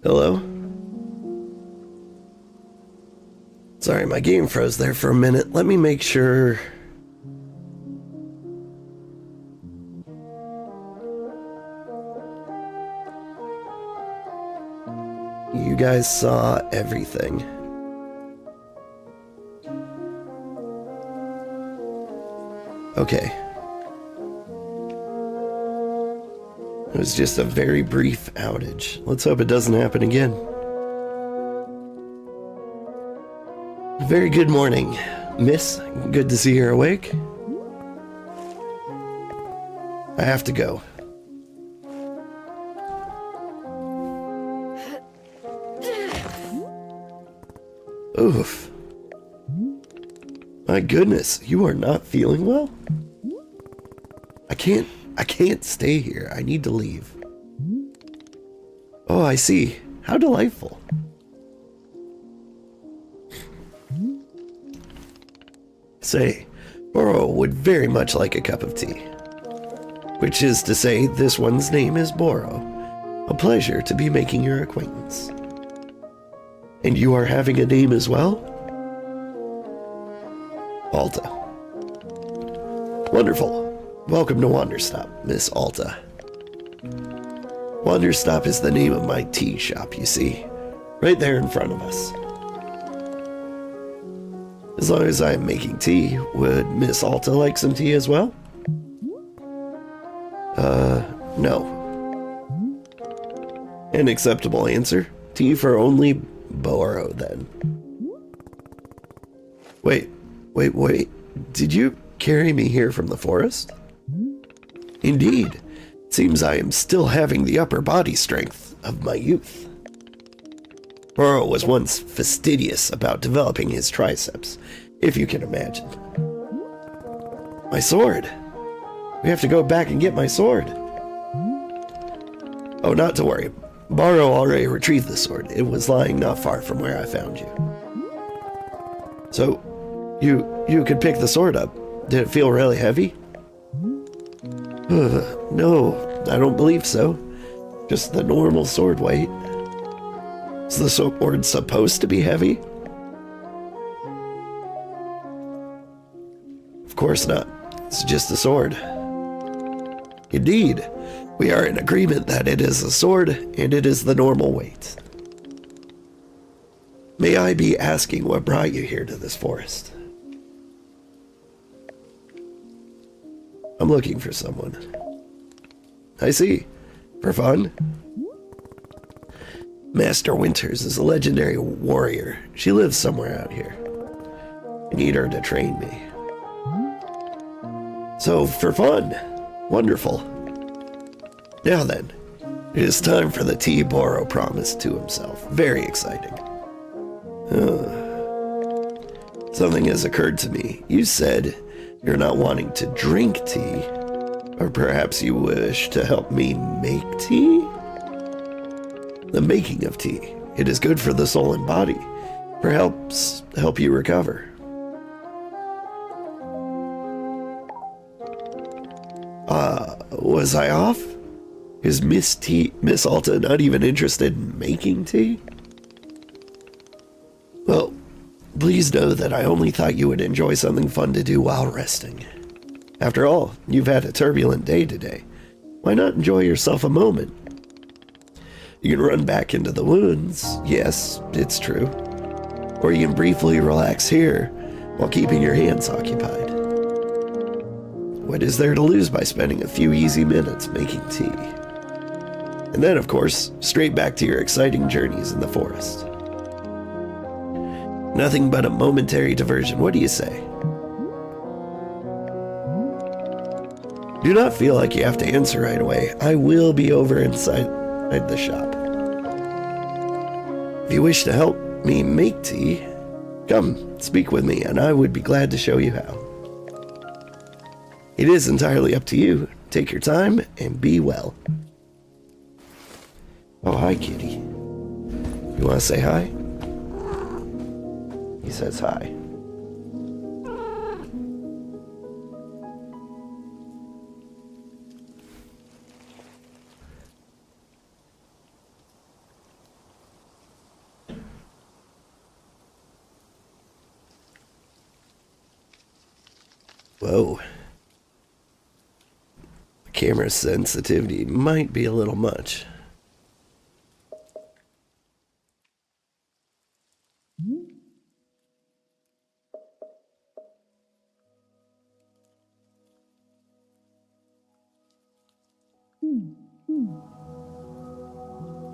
Hello? Sorry, my game froze there for a minute. Let me make sure. You guys saw everything. Okay. It was just a very brief outage. Let's hope it doesn't happen again. Very good morning, miss. Good to see you're awake. I have to go. Oof. My goodness, you are not feeling well? I can't stay here. I need to leave. Oh, I see. How delightful. Say, Boro would very much like a cup of tea. Which is to say, this one's name is Boro. A pleasure to be making your acquaintance. And you are having a name as well? Alta. Wonderful. Welcome to Wanderstop, Miss Alta. Wanderstop is the name of my tea shop, you see. Right there in front of us. As long as I am making tea, would Miss Alta like some tea as well? No. An acceptable answer. Tea for only Boro, then. Wait. Did you carry me here from the forest? Indeed. It seems I am still having the upper body strength of my youth. Boro was once fastidious about developing his triceps, if you can imagine. My sword! We have to go back and get my sword. Oh, not to worry. Boro already retrieved the sword. It was lying not far from where I found you. So, you could pick the sword up. Did it feel really heavy? No, I don't believe so. Just the normal sword weight. Is the sword supposed to be heavy? Of course not. It's just a sword. Indeed, we are in agreement that it is a sword and it is the normal weight. May I be asking what brought you here to this forest? I'm looking for someone. I see. For fun? Master Winters is a legendary warrior. She lives somewhere out here. I need her to train me. So, for fun. Wonderful. Now then, it is time for the tea Boro promised to himself. Very exciting. Something has occurred to me. You said you're not wanting to drink tea, or perhaps you wish to help me make tea? The making of tea. It is good for the soul and body. Perhaps help you recover. Was I off? Is Miss Alta not even interested in making tea? Well, please know that I only thought you would enjoy something fun to do while resting. After all, you've had a turbulent day today. Why not enjoy yourself a moment? You can run back into the wounds, yes, it's true. Or you can briefly relax here while keeping your hands occupied. What is there to lose by spending a few easy minutes making tea? And then, of course, straight back to your exciting journeys in the forest. Nothing but a momentary diversion, what do you say? Do not feel like you have to answer right away. I will be over inside the shop. If you wish to help me make tea, come, speak with me, and I would be glad to show you how. It is entirely up to you. Take your time and be well. Oh, hi, kitty. You want to say hi? He says hi. Whoa. The camera sensitivity might be a little much.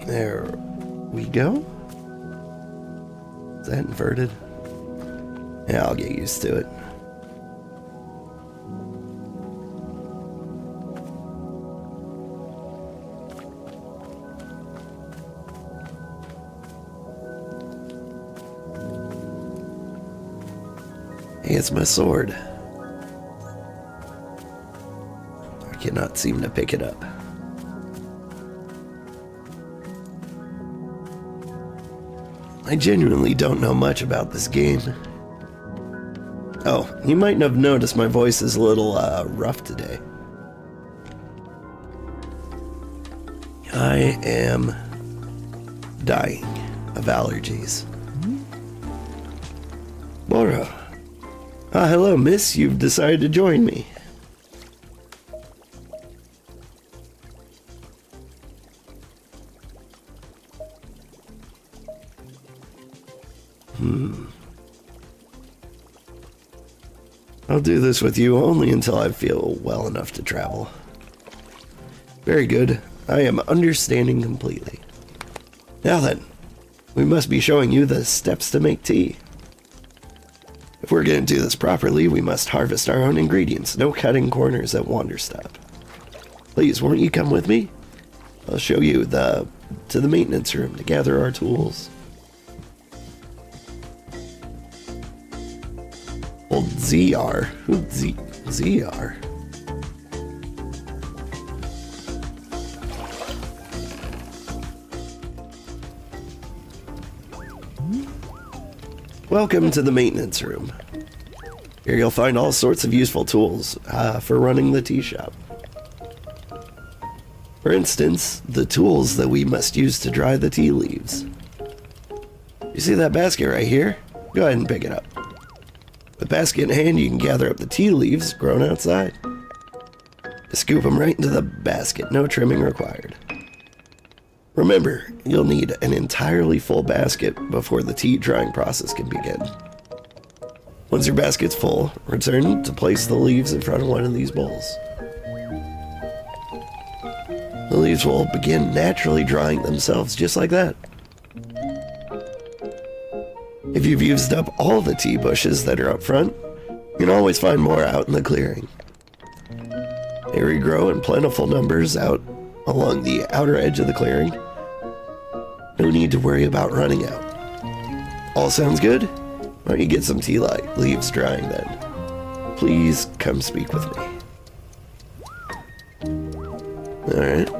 There we go. Is that inverted? Yeah, I'll get used to it. Hey, it's my sword. I cannot seem to pick it up. I genuinely don't know much about this game. Oh, you might have noticed my voice is a little rough today. I am dying of allergies. Bora. Ah, hello, miss. You've decided to join me. I'll do this with you only until I feel well enough to travel. Very good. I am understanding completely. Now then, we must be showing you the steps to make tea. If we're going to do this properly, we must harvest our own ingredients. No cutting corners at Wanderstop. Please, won't you come with me? I'll show you to the maintenance room to gather our tools. Old ZR. Who's ZR? Welcome to the maintenance room. Here you'll find all sorts of useful tools for running the tea shop. For instance, the tools that we must use to dry the tea leaves. You see that basket right here? Go ahead and pick it up. With the basket in hand, you can gather up the tea leaves grown outside. Just scoop them right into the basket, no trimming required. Remember, you'll need an entirely full basket before the tea drying process can begin. Once your basket's full, return to place the leaves in front of one of these bowls. The leaves will begin naturally drying themselves just like that. If you've used up all the tea bushes that are up front, you can always find more out in the clearing. They regrow in plentiful numbers out along the outer edge of the clearing. No need to worry about running out. All sounds good? Why don't you get some tea leaves drying then? Please come speak with me. Alright.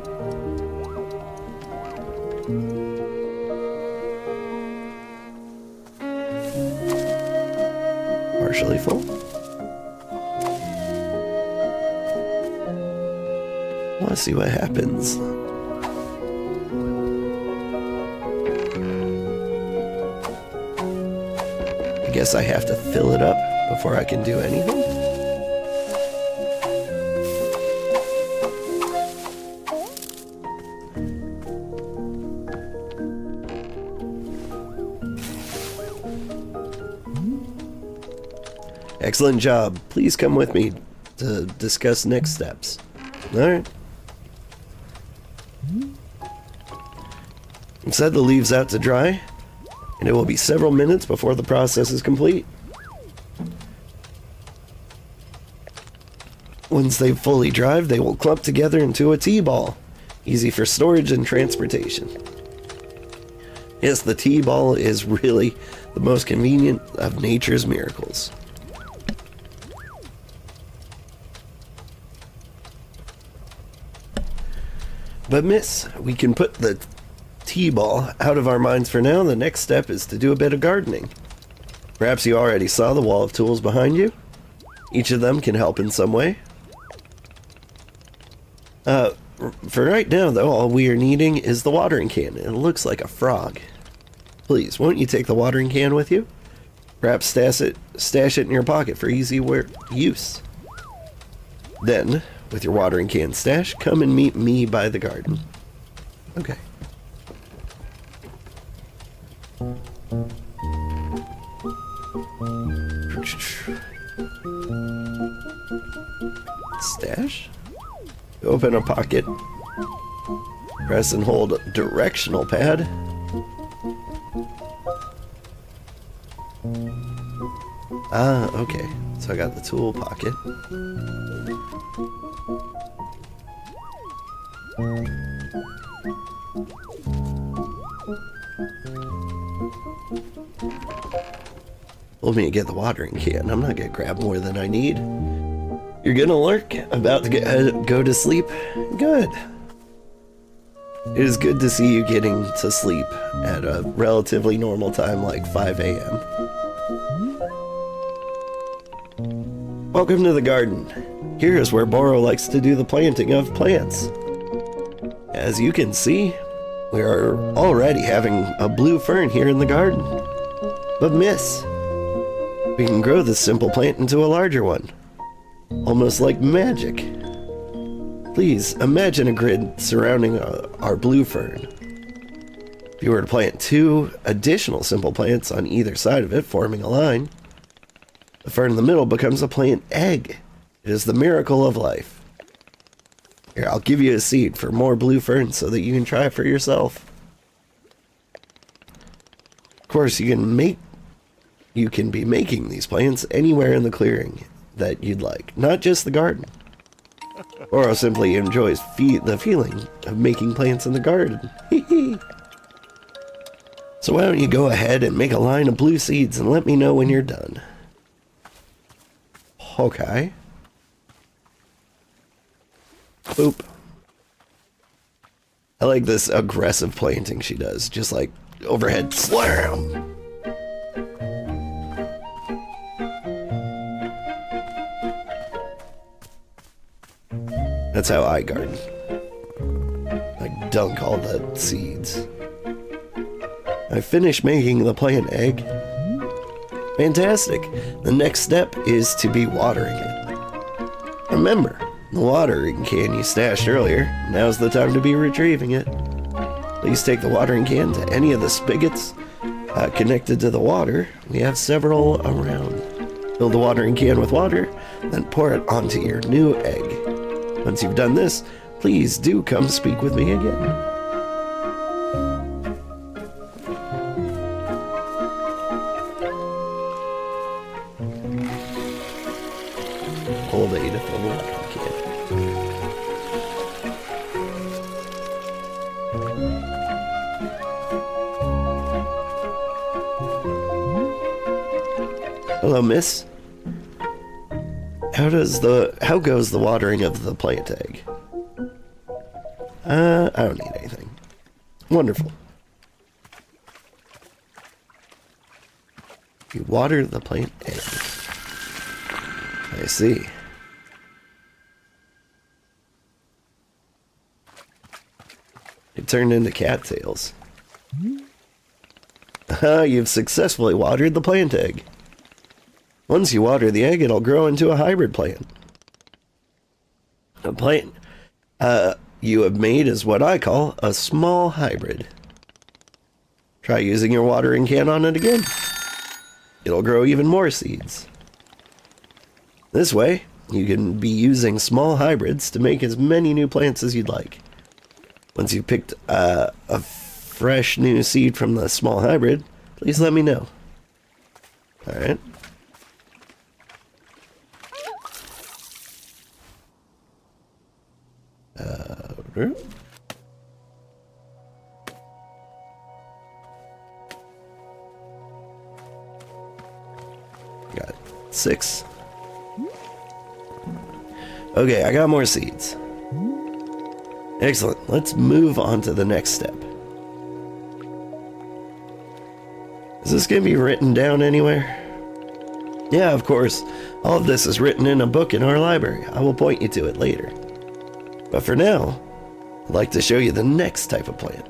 Partially full. Let's see what happens. I guess I have to fill it up before I can do anything. Excellent job. Please come with me to discuss next steps. Alright. Set the leaves out to dry, and it will be several minutes before the process is complete. Once they've fully dried, they will clump together into a tea ball, easy for storage and transportation. Yes, the tea ball is really the most convenient of nature's miracles. But miss, we can put the tea ball out of our minds for now. The next step is to do a bit of gardening. Perhaps you already saw the wall of tools behind you. Each of them can help in some way. For right now, though, all we are needing is the watering can. It looks like a frog. Please, won't you take the watering can with you? Perhaps stash it in your pocket for easy use. Then, with your watering can stash, come and meet me by the garden. Okay. Stash? Open a pocket. Press and hold directional pad. Ah, okay. So I got the tool pocket. Told me to get the watering can. I'm not gonna grab more than I need. You're gonna lurk? About to go to sleep? Good. It is good to see you getting to sleep at a relatively normal time like 5 a.m. Welcome to the garden. Here is where Boro likes to do the planting of plants. As you can see, we are already having a blue fern here in the garden. But miss, we can grow this simple plant into a larger one. Almost like magic. Please imagine a grid surrounding our blue fern. If you were to plant 2 additional simple plants on either side of it, forming a line, the fern in the middle becomes a plant egg. It is the miracle of life. Here, I'll give you a seed for more blue ferns so that you can try it for yourself. Of course, you can be making these plants anywhere in the clearing that you'd like, not just the garden. Boro simply enjoys the feeling of making plants in the garden. So why don't you go ahead and make a line of blue seeds and let me know when you're done. Okay. Boop. I like this aggressive planting she does, just like overhead slam. That's how I garden. I dunk all the seeds. I finished making the plant egg. Fantastic. The next step is to be watering it. Remember, the watering can you stashed earlier. Now's the time to be retrieving it. Please take the watering can to any of the spigots connected to the water. We have several around. Fill the watering can with water, then pour it onto your new egg. Once you've done this, please do come speak with me again. Hold A to fill the watering can. Hello, miss. How goes the watering of the plant egg? I don't need anything. Wonderful. You water the plant egg. I see. It turned into cattails. You've successfully watered the plant egg. Once you water the egg, it'll grow into a hybrid plant. A plant you have made is what I call a small hybrid. Try using your watering can on it again. It'll grow even more seeds. This way, you can be using small hybrids to make as many new plants as you'd like. Once you've picked a fresh new seed from the small hybrid, please let me know. Alright. Got 6. Okay, I got more seeds. Excellent. Let's move on to the next step. Is this going to be written down anywhere? Yeah, of course. All of this is written in a book in our library. I will point you to it later. But for now, I'd like to show you the next type of plant.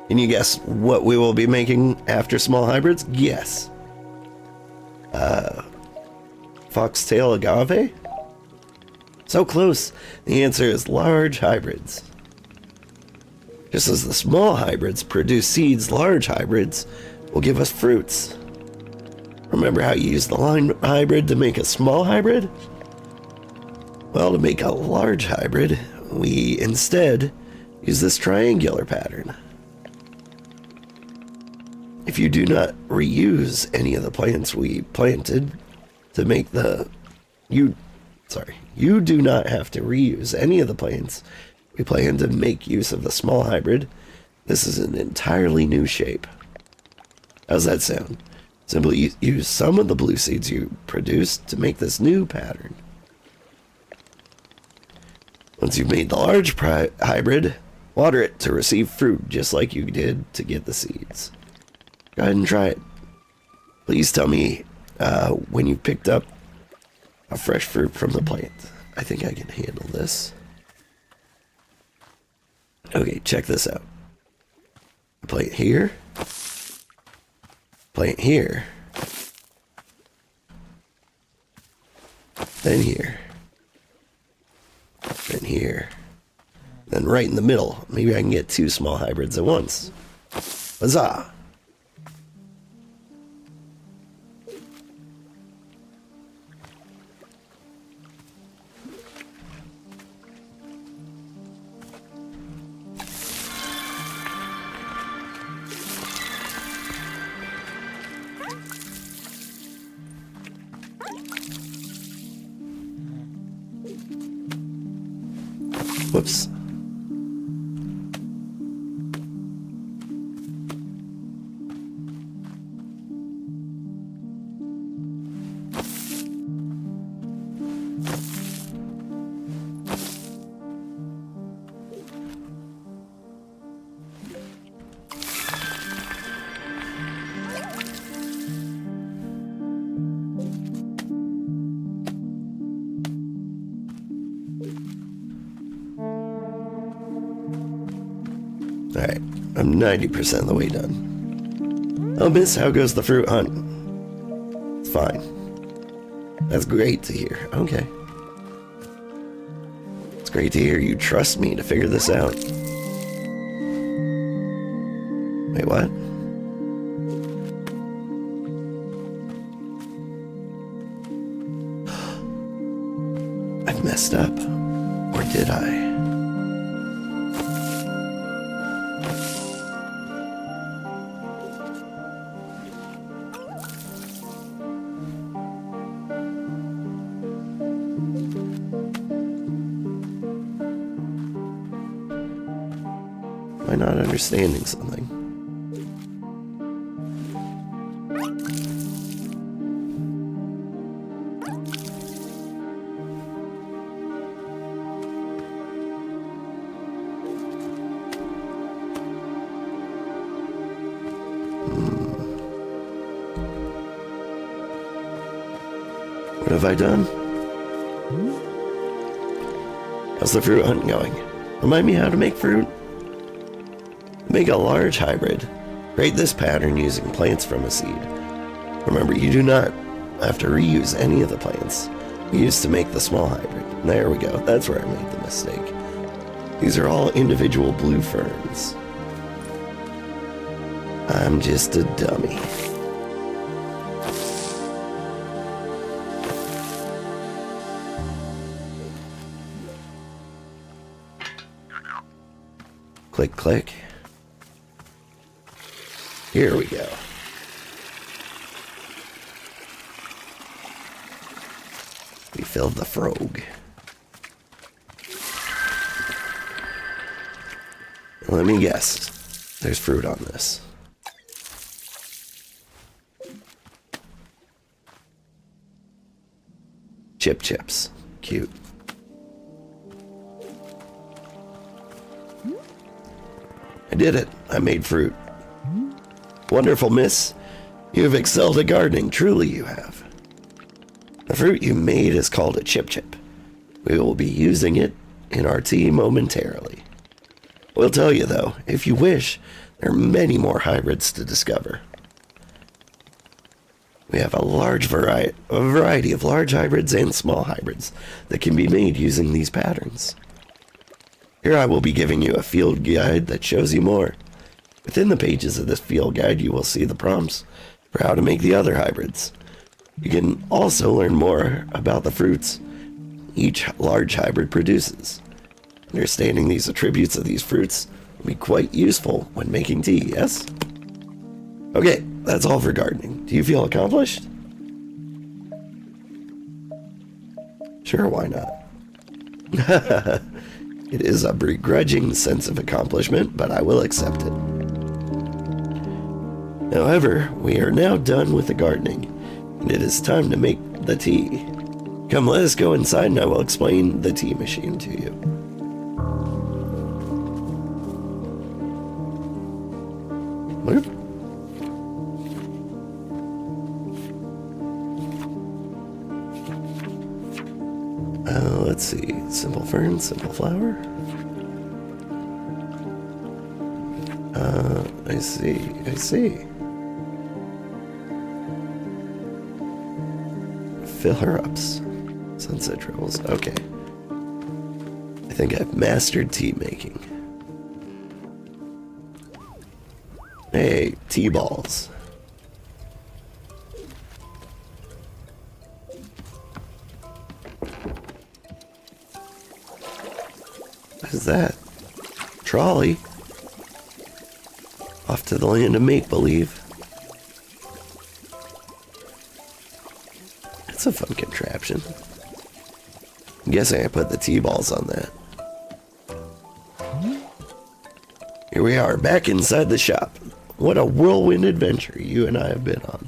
Can you guess what we will be making after small hybrids? Yes. Foxtail agave? So close. The answer is large hybrids. Just as the small hybrids produce seeds, large hybrids will give us fruits. Remember how you used the line hybrid to make a small hybrid? Well, to make a large hybrid, we instead use this triangular pattern. If you do not reuse any of the plants we planted to make you do not have to reuse any of the plants we plan to make use of the small hybrid. This is an entirely new shape. How's that sound? Simply use some of the blue seeds you produced to make this new pattern. Once you've made the large hybrid, water it to receive fruit just like you did to get the seeds. Go ahead and try it. Please tell me when you picked up a fresh fruit from the plant. I think I can handle this. Okay, check this out. Plant here. Plant here. Then here. Then here. Then right in the middle. Maybe I can get 2 small hybrids at once. Huzzah! Whoops. Alright, I'm 90% of the way done. Oh, miss, how goes the fruit hunt? It's fine. That's great to hear. Okay. It's great to hear you trust me to figure this out. Wait, what? I've messed up. Or did I? Am I not understanding something? What have I done? How's the fruit hunt going? Remind me how to make fruit? Make a large hybrid. Create this pattern using plants from a seed. Remember, you do not have to reuse any of the plants we used to make the small hybrid. There we go. That's where I made the mistake. These are all individual blue ferns. I'm just a dummy. Click, click. Here we go. We filled the frog. Let me guess. There's fruit on this. Chips. Cute. I did it. I made fruit. Wonderful, miss. You have excelled at gardening. Truly you have. The fruit you made is called a chip. We will be using it in our tea momentarily. We'll tell you, though, if you wish, there are many more hybrids to discover. We have a variety of large hybrids and small hybrids that can be made using these patterns. Here I will be giving you a field guide that shows you more. Within the pages of this field guide, you will see the prompts for how to make the other hybrids. You can also learn more about the fruits each large hybrid produces. Understanding these attributes of these fruits will be quite useful when making tea, yes? Okay, that's all for gardening. Do you feel accomplished? Sure, why not? It is a begrudging sense of accomplishment, but I will accept it. However, we are now done with the gardening, and it is time to make the tea. Come, let us go inside and I will explain the tea machine to you. Whoop. Let's see. Simple fern, simple flower. I see. Fill-her-ups. Sunset travels. Okay. I think I've mastered tea making. Hey, tea balls. What is that? Trolley? Off to the land of make-believe. That's a fun contraption. I'm guessing I put the tea balls on that. Here we are, back inside the shop. What a whirlwind adventure you and I have been on.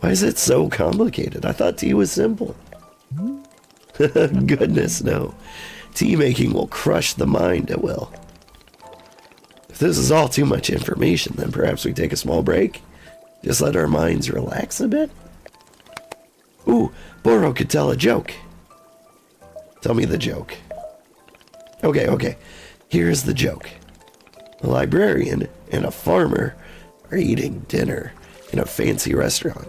Why is it so complicated? I thought tea was simple. Goodness, no. Tea making will crush the mind, it will. If this is all too much information, then perhaps we take a small break? Just let our minds relax a bit? Ooh, Boro could tell a joke. Tell me the joke. Okay. Here's the joke. A librarian and a farmer are eating dinner in a fancy restaurant.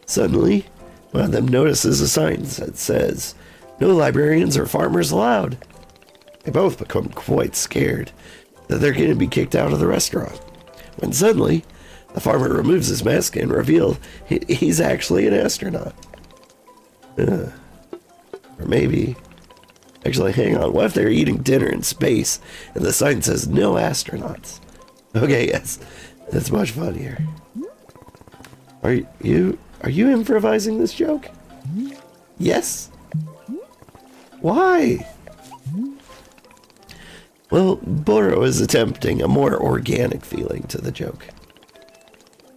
Suddenly, one of them notices a sign that says, "No librarians or farmers allowed." They both become quite scared that they're going to be kicked out of the restaurant. When suddenly, the farmer removes his mask and reveals he's actually an astronaut. Or maybe... Actually, hang on. What if they're eating dinner in space and the sign says no astronauts? Okay, yes. That's much funnier. Are you improvising this joke? Yes? Why? Well, Boro is attempting a more organic feeling to the joke.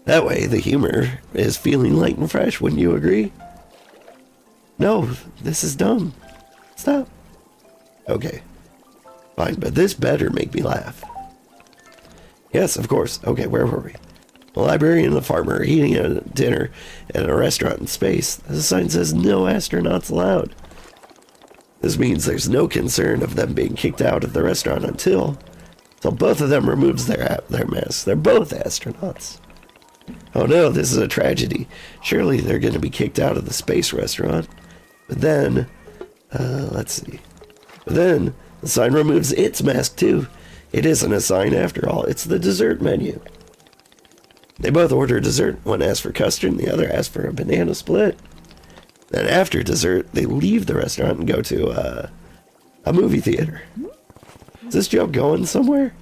That way, the humor is feeling light and fresh, wouldn't you agree? No, this is dumb. Stop. Okay. Fine, but this better make me laugh. Yes, of course. Okay, where were we? The librarian and the farmer are eating a dinner at a restaurant in space. The sign says no astronauts allowed. This means there's no concern of them being kicked out of the restaurant until both of them removes their masks. They're both astronauts. Oh no, this is a tragedy. Surely they're going to be kicked out of the space restaurant. But then, let's see. But then, the sign removes its mask too. It isn't a sign after all. It's the dessert menu. They both order dessert. One asks for custard and the other asks for a banana split. Then after dessert, they leave the restaurant and go to a movie theater. Is this joke going somewhere?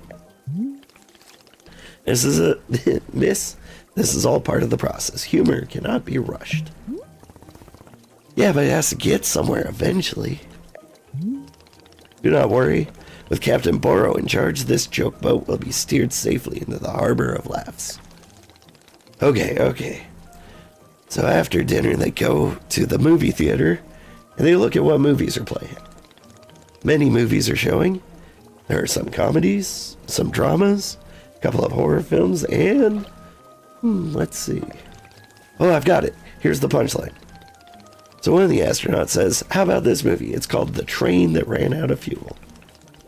This is all part of the process. Humor cannot be rushed. Yeah, but it has to get somewhere eventually. Do not worry. With Captain Boro in charge, this joke boat will be steered safely into the harbor of laughs. Okay. So after dinner, they go to the movie theater, and they look at what movies are playing. Many movies are showing. There are some comedies, some dramas, a couple of horror films, and... let's see. Oh, I've got it. Here's the punchline. So one of the astronauts says, "How about this movie? It's called The Train That Ran Out of Fuel."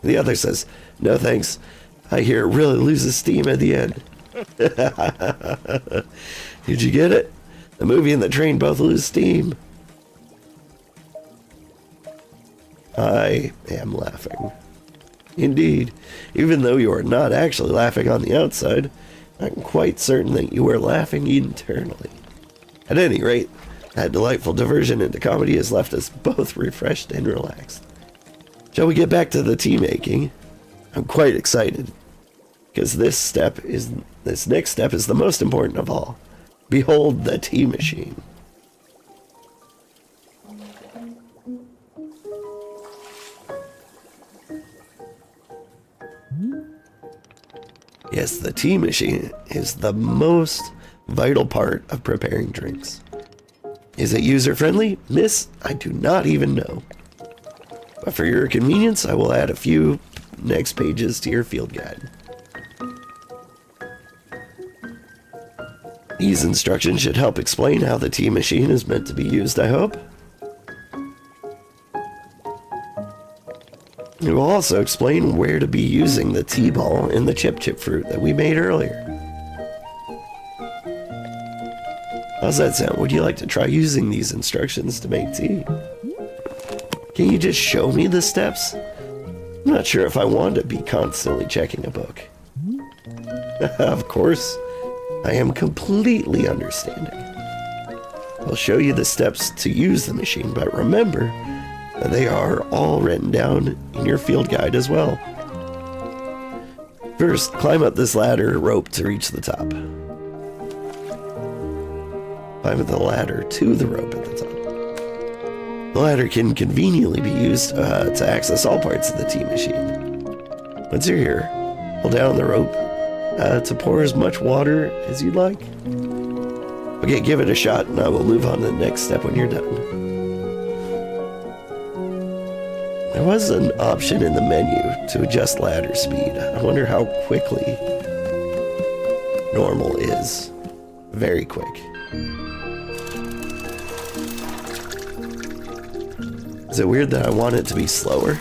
The other says, "No thanks. I hear it really loses steam at the end." Did you get it? The movie and the train both lose steam. I am laughing. Indeed, even though you are not actually laughing on the outside, I'm quite certain that you are laughing internally. At any rate, that delightful diversion into comedy has left us both refreshed and relaxed. Shall we get back to the tea making? I'm quite excited, because this next step is the most important of all. Behold the tea machine. Yes, the tea machine is the most vital part of preparing drinks. Is it user-friendly? Miss, I do not even know. But for your convenience, I will add a few next pages to your field guide. These instructions should help explain how the tea machine is meant to be used, I hope. It will also explain where to be using the tea ball and the chip fruit that we made earlier. How's that sound? Would you like to try using these instructions to make tea? Can you just show me the steps? I'm not sure if I want to be constantly checking a book. Of course, I am completely understanding. I'll show you the steps to use the machine, but remember, they are all written down in your field guide as well. First, climb up this ladder rope to reach the top. Climb up the ladder to the rope at the top. The ladder can conveniently be used to access all parts of the tea machine. Once you're here, hold down the rope to pour as much water as you'd like. Okay, give it a shot and I will move on to the next step when you're done. There was an option in the menu to adjust ladder speed. I wonder how quickly normal is. Very quick. Is it weird that I want it to be slower?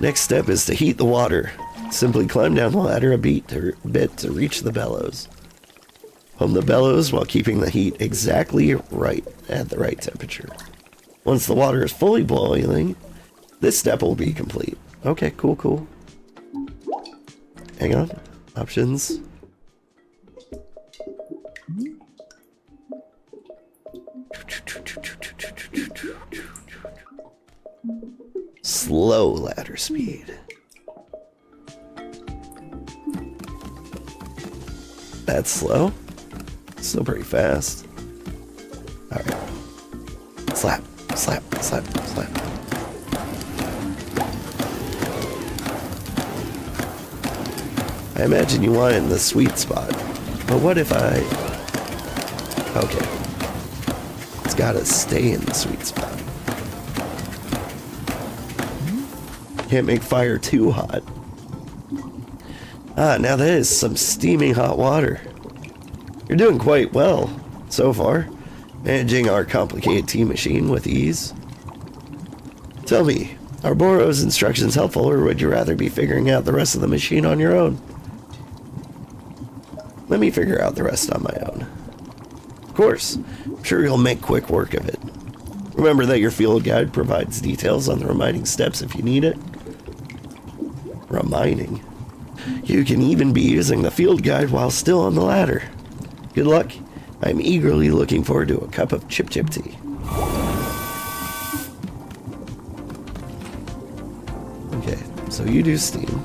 Next step is to heat the water. Simply climb down the ladder a bit to reach the bellows. Hum the bellows while keeping the heat exactly right at the right temperature. Once the water is fully boiling, this step will be complete. Okay, cool. Hang on. Options. Slow ladder speed. That's slow. Still pretty fast. Alright. Slap. I imagine you want it in the sweet spot. But what if I... Okay. It's gotta stay in the sweet spot. Can't make fire too hot. Ah, now that is some steaming hot water. You're doing quite well so far, managing our complicated tea machine with ease. Tell me, are Boro's instructions helpful, or would you rather be figuring out the rest of the machine on your own? Let me figure out the rest on my own. Of course, I'm sure you'll make quick work of it. Remember that your field guide provides details on the remaining steps if you need it. Reminding. You can even be using the field guide while still on the ladder. Good luck. I'm eagerly looking forward to a cup of chip tea. Okay, so you do steam.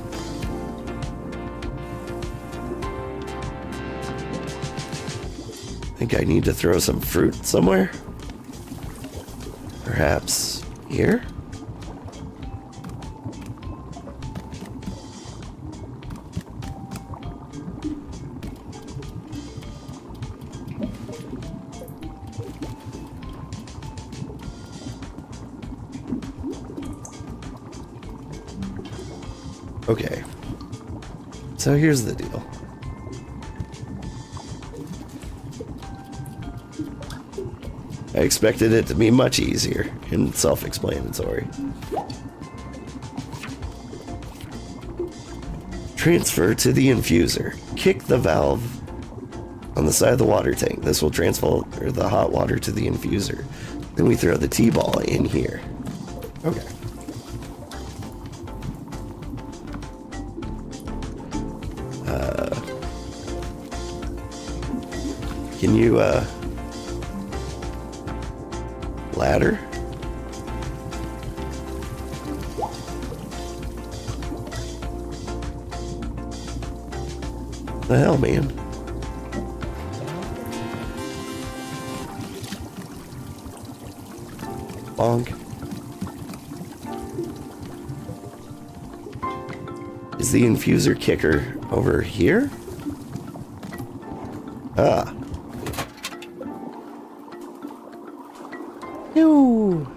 I think I need to throw some fruit somewhere. Perhaps here? Okay, so here's the deal. I expected it to be much easier and self-explanatory. Transfer to the infuser. Kick the valve on the side of the water tank. This will transfer the hot water to the infuser. Then we throw the T-ball in here. Okay. Can you, ladder? The hell, man? Bonk. Is the infuser kicker over here? Ah. Ew.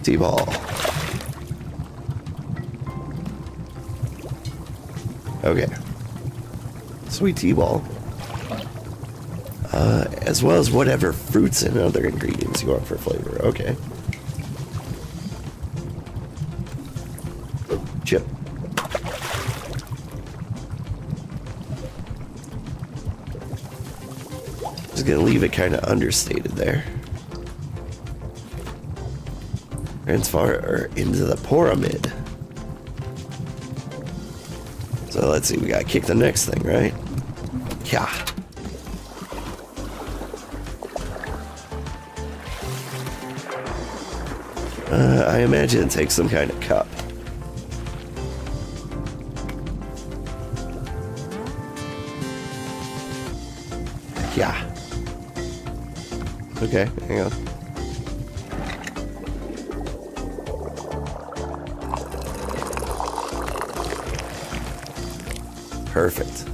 T-ball. Okay. Sweet T-ball. As well as whatever fruits and other ingredients you want for flavor. Okay. Chip. Just gonna leave it kind of understated there. Transfer into the pyramid. So let's see, we gotta kick the next thing, right? Yeah. I imagine it takes some kind of cup. Yeah. Okay, hang on. Perfect.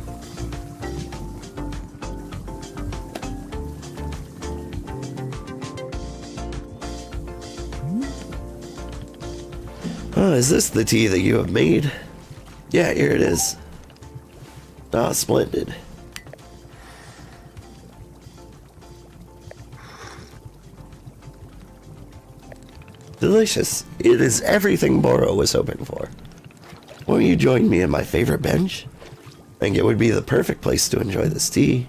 Oh, is this the tea that you have made? Yeah, here it is. Ah, splendid. Delicious. It is everything Boro was hoping for. Won't you join me at my favorite bench? I think it would be the perfect place to enjoy this tea.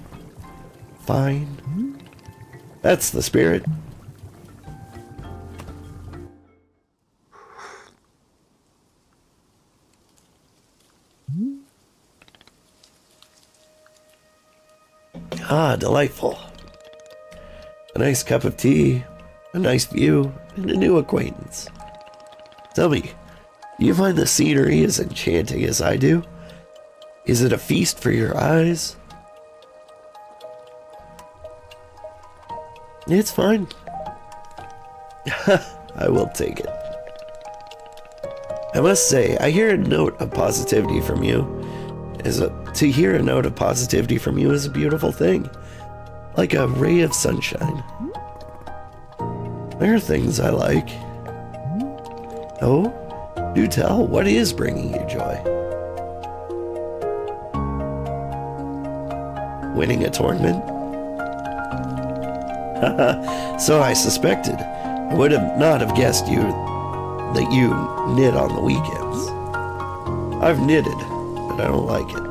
Fine. That's the spirit. Ah, delightful. A nice cup of tea, a nice view, and a new acquaintance. Tell me, do you find the scenery as enchanting as I do? Is it a feast for your eyes? It's fine. I will take it. I must say, I hear a note of positivity from you. To hear a note of positivity from you is a beautiful thing. Like a ray of sunshine. There are things I like. Oh, do tell, what is bringing you joy? Winning a tournament? So I suspected. I would have not have guessed that you knit on the weekends. I've knitted, but I don't like it.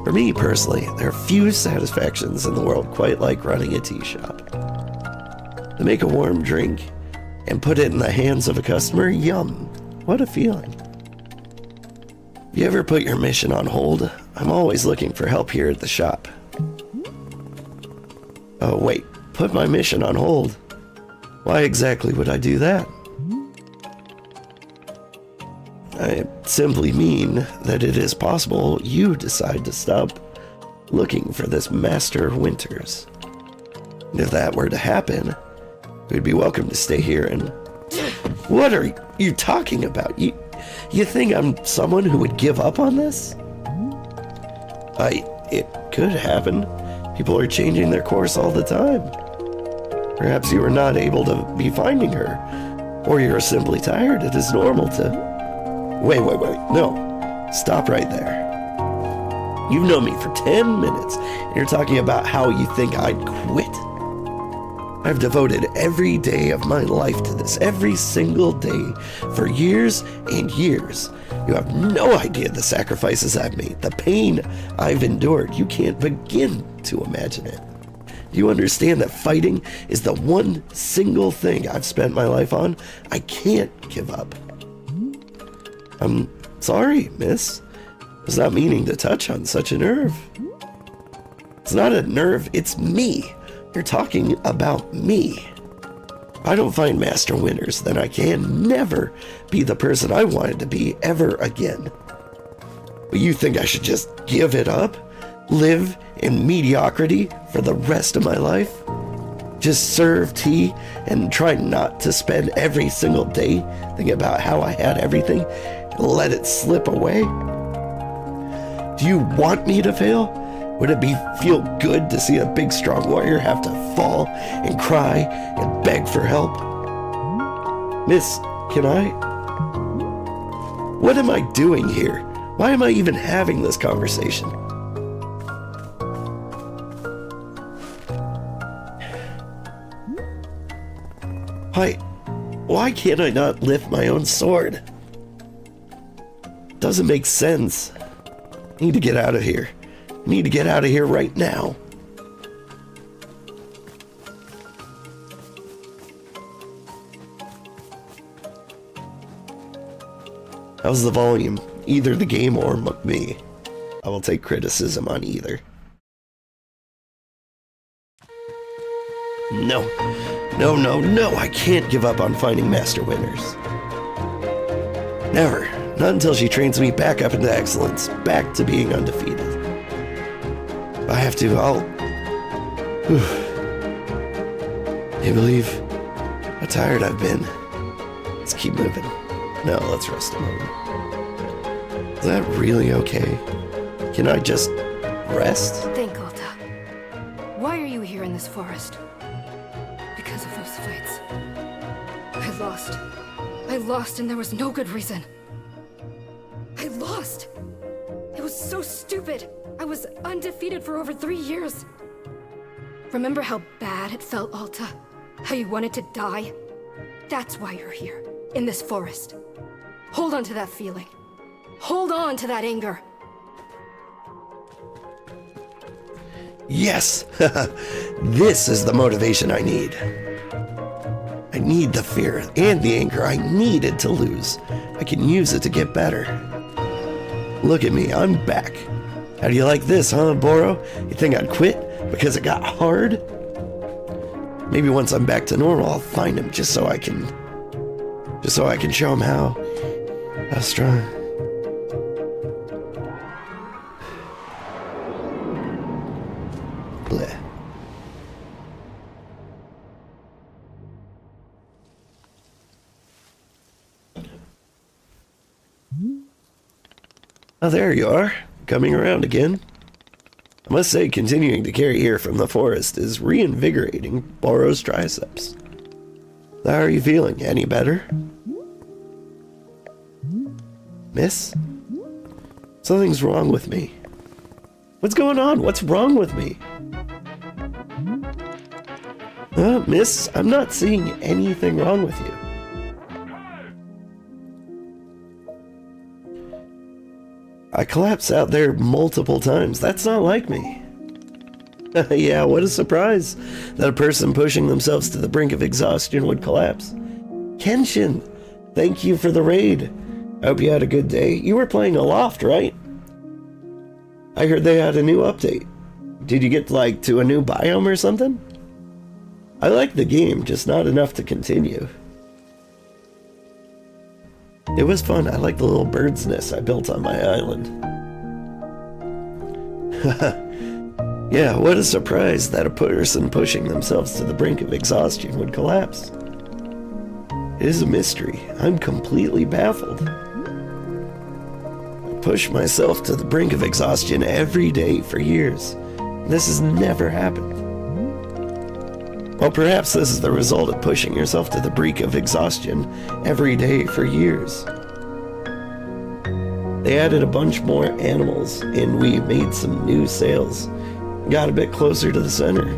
For me personally, there are few satisfactions in the world quite like running a tea shop. To make a warm drink and put it in the hands of a customer, yum, what a feeling. If you ever put your mission on hold, I'm always looking for help here at the shop. Oh wait, put my mission on hold? Why exactly would I do that? I simply mean that it is possible you decide to stop looking for this Master of Winters. And if that were to happen, we'd be welcome to stay here and... What are you talking about? You think I'm someone who would give up on this? It could happen. People are changing their course all the time. Perhaps you are not able to be finding her, or you're simply tired. It is normal to... Wait, no. Stop right there. You've known me for 10 minutes, and you're talking about how you think I'd quit. I've devoted every day of my life to this, every single day, for years and years. You have no idea the sacrifices I've made, the pain I've endured. You can't begin to imagine it. Do you understand that fighting is the one single thing I've spent my life on? I can't give up. I'm sorry, miss. I was not meaning to touch on such a nerve. It's not a nerve, it's me. You're talking about me. If I don't find master winners, then I can never be the person I wanted to be ever again. But you think I should just give it up? Live in mediocrity for the rest of my life? Just serve tea and try not to spend every single day thinking about how I had everything and let it slip away? Do you want me to fail? Would it feel good to see a big strong warrior have to fall and cry and beg for help? Miss, can I? What am I doing here? Why am I even having this conversation? Why can't I not lift my own sword? Doesn't make sense. I need to get out of here. I need to get out of here right now. How's the volume? Either the game or me. I will take criticism on either. No, I can't give up on finding master winners. Never. Not until she trains me back up into excellence, back to being undefeated. If I have to, I'll... Can you believe how tired I've been? Let's keep moving. No, let's rest a moment. Is that really okay? Can I just rest? Think, Alta. Why are you here in this forest? Because of those fights. I lost and there was no good reason. I lost! It was so stupid! I was undefeated for over 3 years. Remember how bad it felt, Alta? How you wanted to die? That's why you're here, in this forest. Hold on to that feeling. Hold on to that anger. Yes! This is the motivation I need. I need the fear and the anger I needed to lose. I can use it to get better. Look at me, I'm back. How do you like this, huh, Boro? You think I'd quit because it got hard? Maybe once I'm back to normal, I'll find him just so I can show him how strong. Bleh. Oh, there you are, coming around again. I must say, continuing to carry air from the forest is reinvigorating Boro's triceps. How are you feeling? Any better? Miss? Something's wrong with me. What's going on? What's wrong with me? Miss, I'm not seeing anything wrong with you. I collapsed out there multiple times. That's not like me. Yeah, what a surprise that a person pushing themselves to the brink of exhaustion would collapse. Kenshin, thank you for the raid. I hope you had a good day. You were playing Aloft, right? I heard they had a new update. Did you get, to a new biome or something? I like the game, just not enough to continue. It was fun. I like the little bird's nest I built on my island. Yeah, what a surprise that a person pushing themselves to the brink of exhaustion would collapse. It is a mystery. I'm completely baffled. I push myself to the brink of exhaustion every day for years. This has never happened. Well, perhaps this is the result of pushing yourself to the brink of exhaustion every day for years. The They added a bunch more animals, and we made some new sales. Got a bit closer to the center.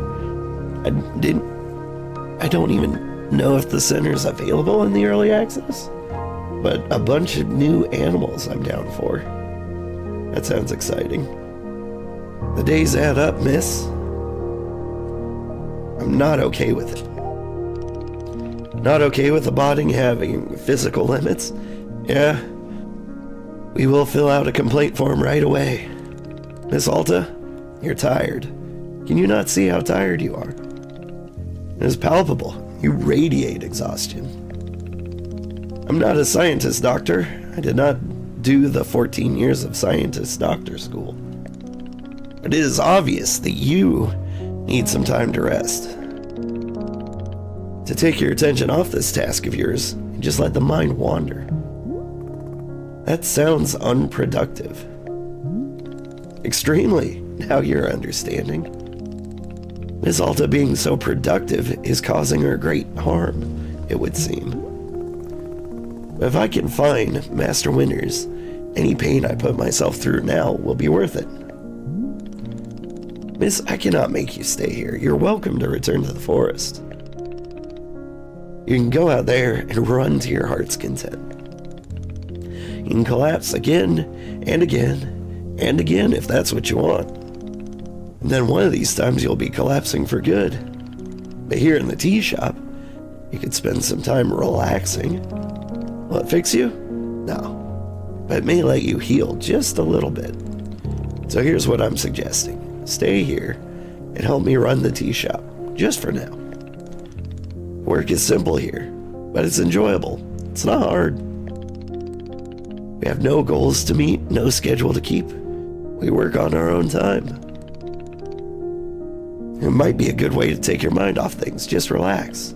I don't even know if the center's available in the early access, but a bunch of new animals I'm down for. That sounds exciting. The days add up, miss. I'm not okay with it. Not okay with the botting having physical limits? Yeah. We will fill out a complaint form right away. Miss Alta, you're tired. Can you not see how tired you are? It is palpable. You radiate exhaustion. I'm not a scientist, doctor. I did not do the 14 years of scientist doctor school. But it is obvious that you need some time to rest. To take your attention off this task of yours and just let the mind wander. That sounds unproductive. Extremely, now you're understanding. Miss Alta being so productive is causing her great harm, it would seem. But if I can find Master Winters, any pain I put myself through now will be worth it. Miss, I cannot make you stay here. You're welcome to return to the forest. You can go out there and run to your heart's content. You can collapse again and again and again if that's what you want. And then one of these times you'll be collapsing for good. But here in the tea shop, you could spend some time relaxing. Will it fix you? No. But it may let you heal just a little bit. So here's what I'm suggesting. Stay here and help me run the tea shop, just for now. Work is simple here, but it's enjoyable. It's not hard. We have no goals to meet, no schedule to keep. We work on our own time. It might be a good way to take your mind off things. Just relax.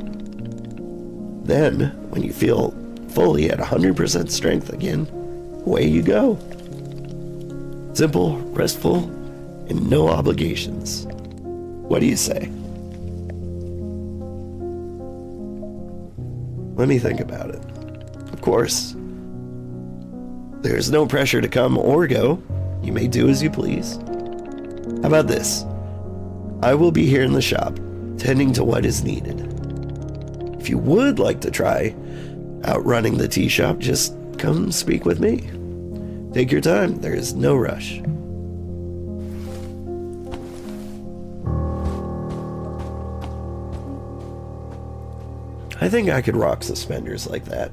Then, when you feel fully at 100% strength again, away you go. Simple, restful, and no obligations. What do you say? Let me think about it. Of course, there's no pressure to come or go. You may do as you please. How about this? I will be here in the shop, tending to what is needed. If you would like to try out running the tea shop, just come speak with me. Take your time. There is no rush. I think I could rock suspenders like that.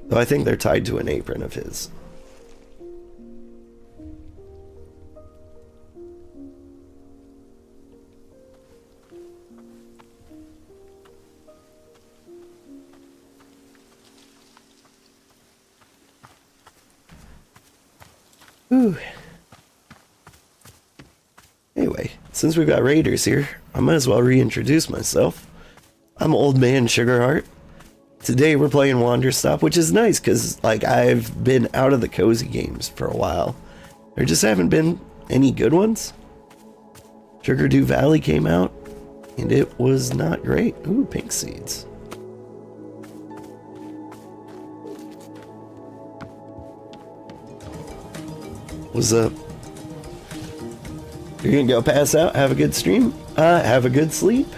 Though I think they're tied to an apron of his. Ooh. Anyway, since we've got raiders here, I might as well reintroduce myself. I'm Old Man Sugarheart. Today we're playing Wanderstop, which is nice because, like, I've been out of the cozy games for a while. There just haven't been any good ones. Sugardew Valley came out, and it was not great. Ooh, pink seeds. What's up? You're gonna go pass out, have a good stream, have a good sleep.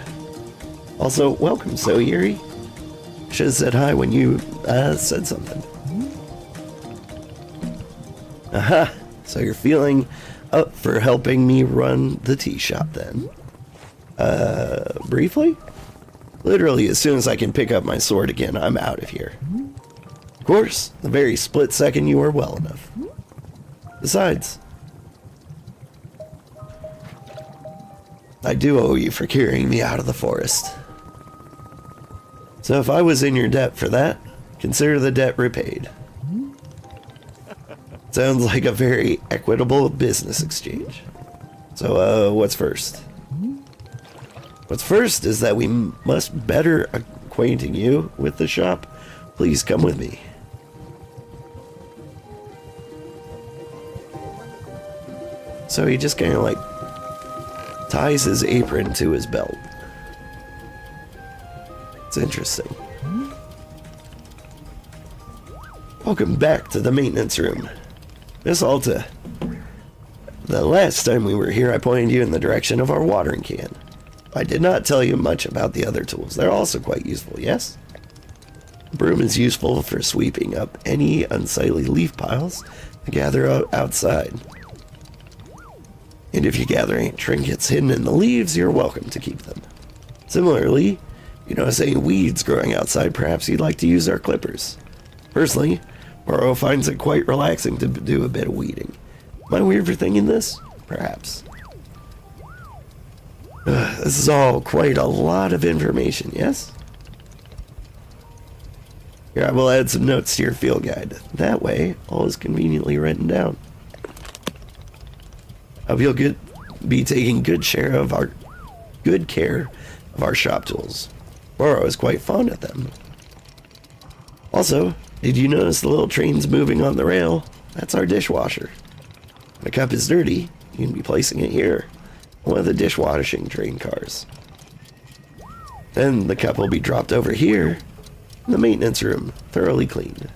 Also, welcome, So Eerie. Should have said hi when you said something. Aha, so you're feeling up for helping me run the tea shop then. Briefly? Literally, as soon as I can pick up my sword again, I'm out of here. Of course, the very split second you are well enough. Besides, I do owe you for carrying me out of the forest. So if I was in your debt for that, consider the debt repaid. Sounds like a very equitable business exchange. So, what's first? What's first is that we must better acquainting you with the shop. Please come with me. So he just kind of like ties his apron to his belt. It's interesting. Welcome back to the maintenance room. Miss Alta, the last time we were here I pointed you in the direction of our watering can. I did not tell you much about the other tools. They're also quite useful, yes? The broom is useful for sweeping up any unsightly leaf piles that gather outside. And if you gather any trinkets hidden in the leaves, you're welcome to keep them. Similarly, you notice any weeds growing outside, perhaps you'd like to use our clippers. Personally, Moro finds it quite relaxing to do a bit of weeding. Am I weird for thinking this? Perhaps. This is all quite a lot of information, yes? Here, I will add some notes to your field guide. That way, all is conveniently written down. I hope you'll be taking good care of our shop tools. Moro is quite fond of them. Also, did you notice the little trains moving on the rail? That's our dishwasher. When a cup is dirty, you can be placing it here, one of the dishwashing train cars. Then the cup will be dropped over here in the maintenance room, thoroughly cleaned.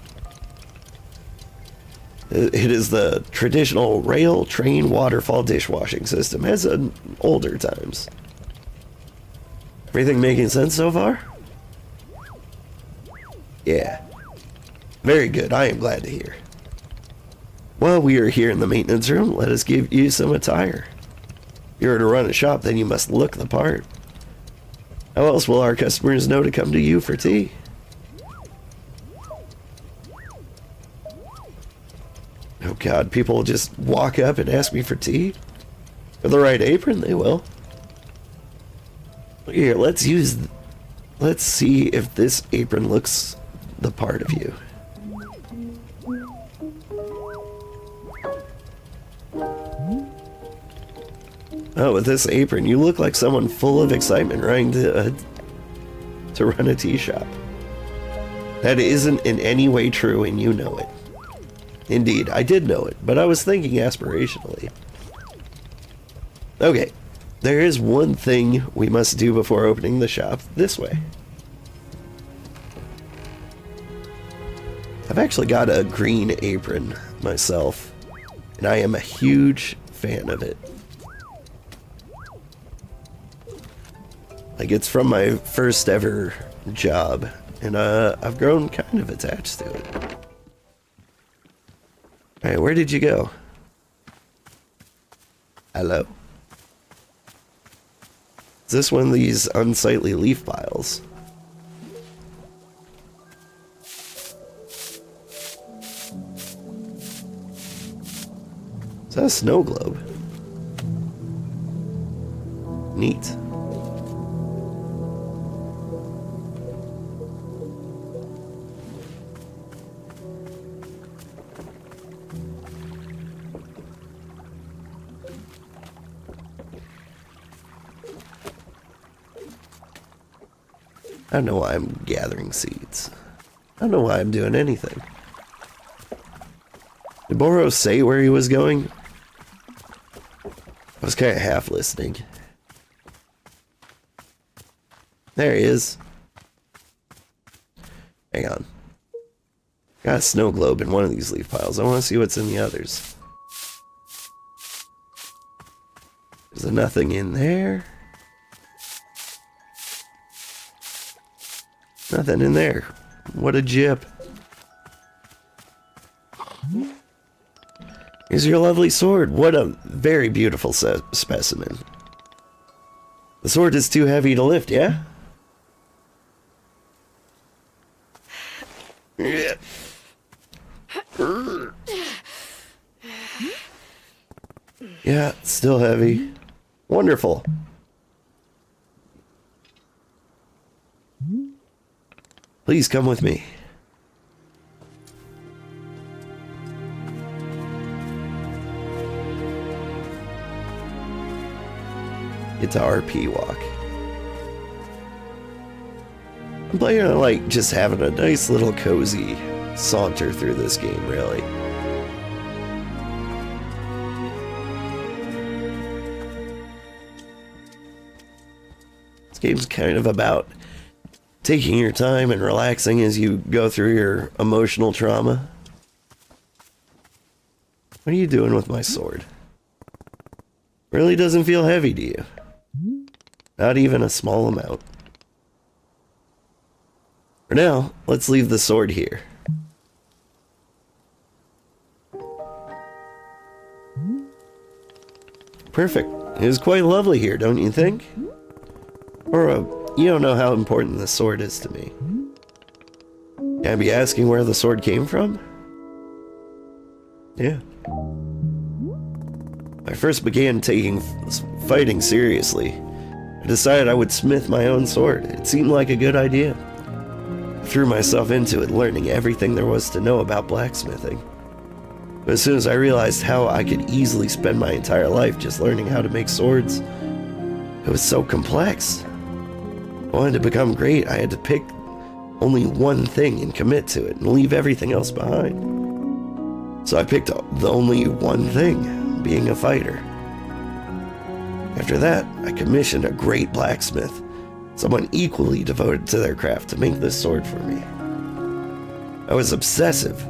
It is the traditional rail train waterfall dishwashing system, as in older times. Everything making sense so far? Yeah. Very good, I am glad to hear. While we are here in the maintenance room, let us give you some attire. If you are to run a shop, then you must look the part. How else will our customers know to come to you for tea? Oh god, people will just walk up and ask me for tea? For the right apron, they will. Here, let's see if this apron looks the part of you. Oh, with this apron, you look like someone full of excitement trying to run a tea shop. That isn't in any way true, and you know it. Indeed, I did know it, but I was thinking aspirationally. Okay, there is one thing we must do before opening the shop this way. I've actually got a green apron myself, and I am a huge fan of it. Like, it's from my first ever job, and I've grown kind of attached to it. Alright, where did you go? Hello? Is this one of these unsightly leaf piles? Is that a snow globe? Neat. I don't know why I'm gathering seeds. I don't know why I'm doing anything. Did Moro say where he was going? I was kind of half listening. There he is. Hang on. Got a snow globe in one of these leaf piles. I want to see what's in the others. There's nothing in there. Nothing in there. What a jip. Here's your lovely sword. What a very beautiful specimen. The sword is too heavy to lift, yeah? Yeah. Yeah, it's still heavy. Wonderful. Please come with me. Guitar P-Walk. I'm planning on, like, just having a nice little cozy saunter through this game, really. This game's kind of about taking your time and relaxing as you go through your emotional trauma. What are you doing with my sword? Really doesn't feel heavy to you. Not even a small amount. For now, let's leave the sword here. Perfect. It was quite lovely here, don't you think? Or, you don't know how important this sword is to me. Can I be asking where the sword came from? Yeah. I first began taking fighting seriously. I decided I would smith my own sword. It seemed like a good idea. I threw myself into it, learning everything there was to know about blacksmithing. But as soon as I realized how I could easily spend my entire life just learning how to make swords, it was so complex. I wanted to become great. I had to pick only one thing and commit to it and leave everything else behind. So I picked the only one thing, being a fighter. After that, I commissioned a great blacksmith, someone equally devoted to their craft, to make this sword for me. I was obsessive.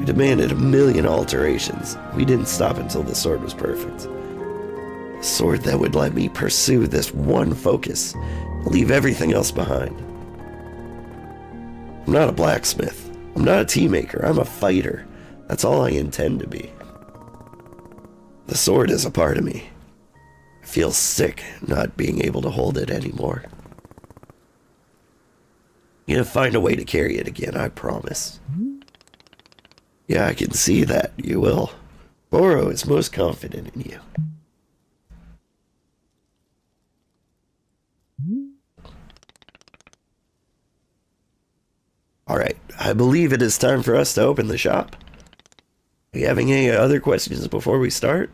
I demanded 1,000,000 alterations. We didn't stop until the sword was perfect. A sword that would let me pursue this one focus, leave everything else behind. I'm not a blacksmith. I'm not a tea maker. I'm a fighter. That's all I intend to be. The sword is a part of me. I feel sick not being able to hold it anymore. You're gonna find a way to carry it again, I promise. Yeah, I can see that. You will. Boro is most confident in you. Alright, I believe it is time for us to open the shop. Are you having any other questions before we start?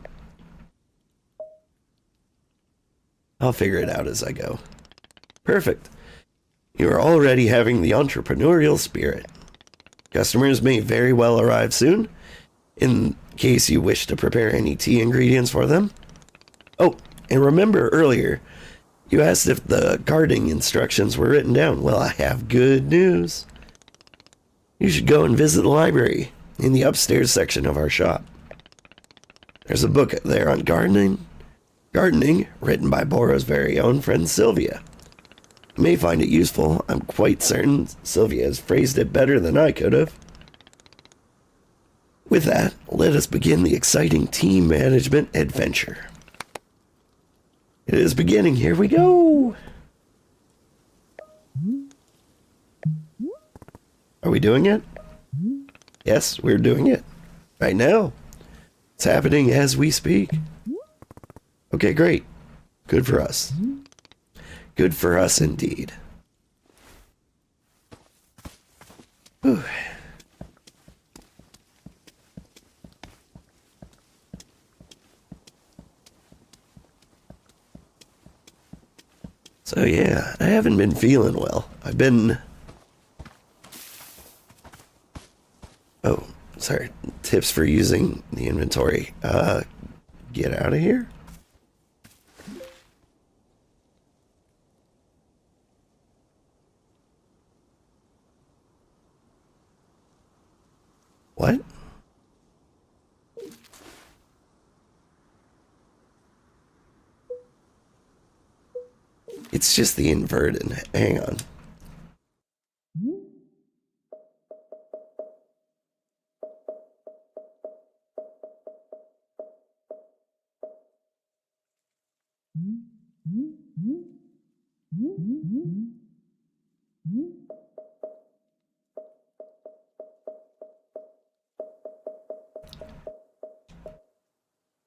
I'll figure it out as I go. Perfect. You are already having the entrepreneurial spirit. Customers may very well arrive soon, in case you wish to prepare any tea ingredients for them. Oh, and remember earlier, you asked if the gardening instructions were written down. Well, I have good news. You should go and visit the library in the upstairs section of our shop. There's a book there on gardening, written by Boro's very own friend Sylvia. You may find it useful. I'm quite certain Sylvia has phrased it better than I could have. With that, let us begin the exciting team management adventure. It is beginning. Here we go. Are we doing it? Yes, we're doing it. Right now. It's happening as we speak. Okay, great. Good for us. Good for us indeed. Whew. So yeah, I haven't been feeling well. I've been... Oh, sorry. Tips for using the inventory. Get out of here. What? It's just the inverted. Hang on.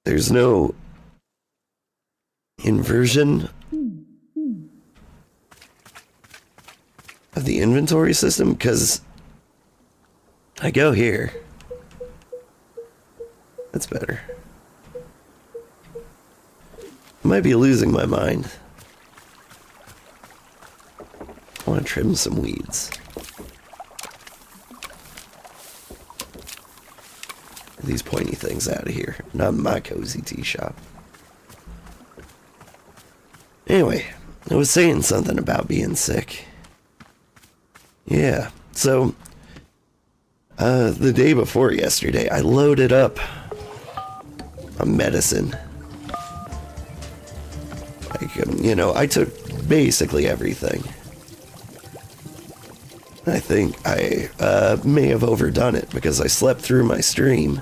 There's no inversion of the inventory system, because I go here. That's better. I might be losing my mind. I want to trim some weeds. These pointy things out of here. Not my cozy tea shop. Anyway, I was saying something about being sick. Yeah, so the day before yesterday, I loaded up medicine. Like, I took basically everything. I think I may have overdone it because I slept through my stream.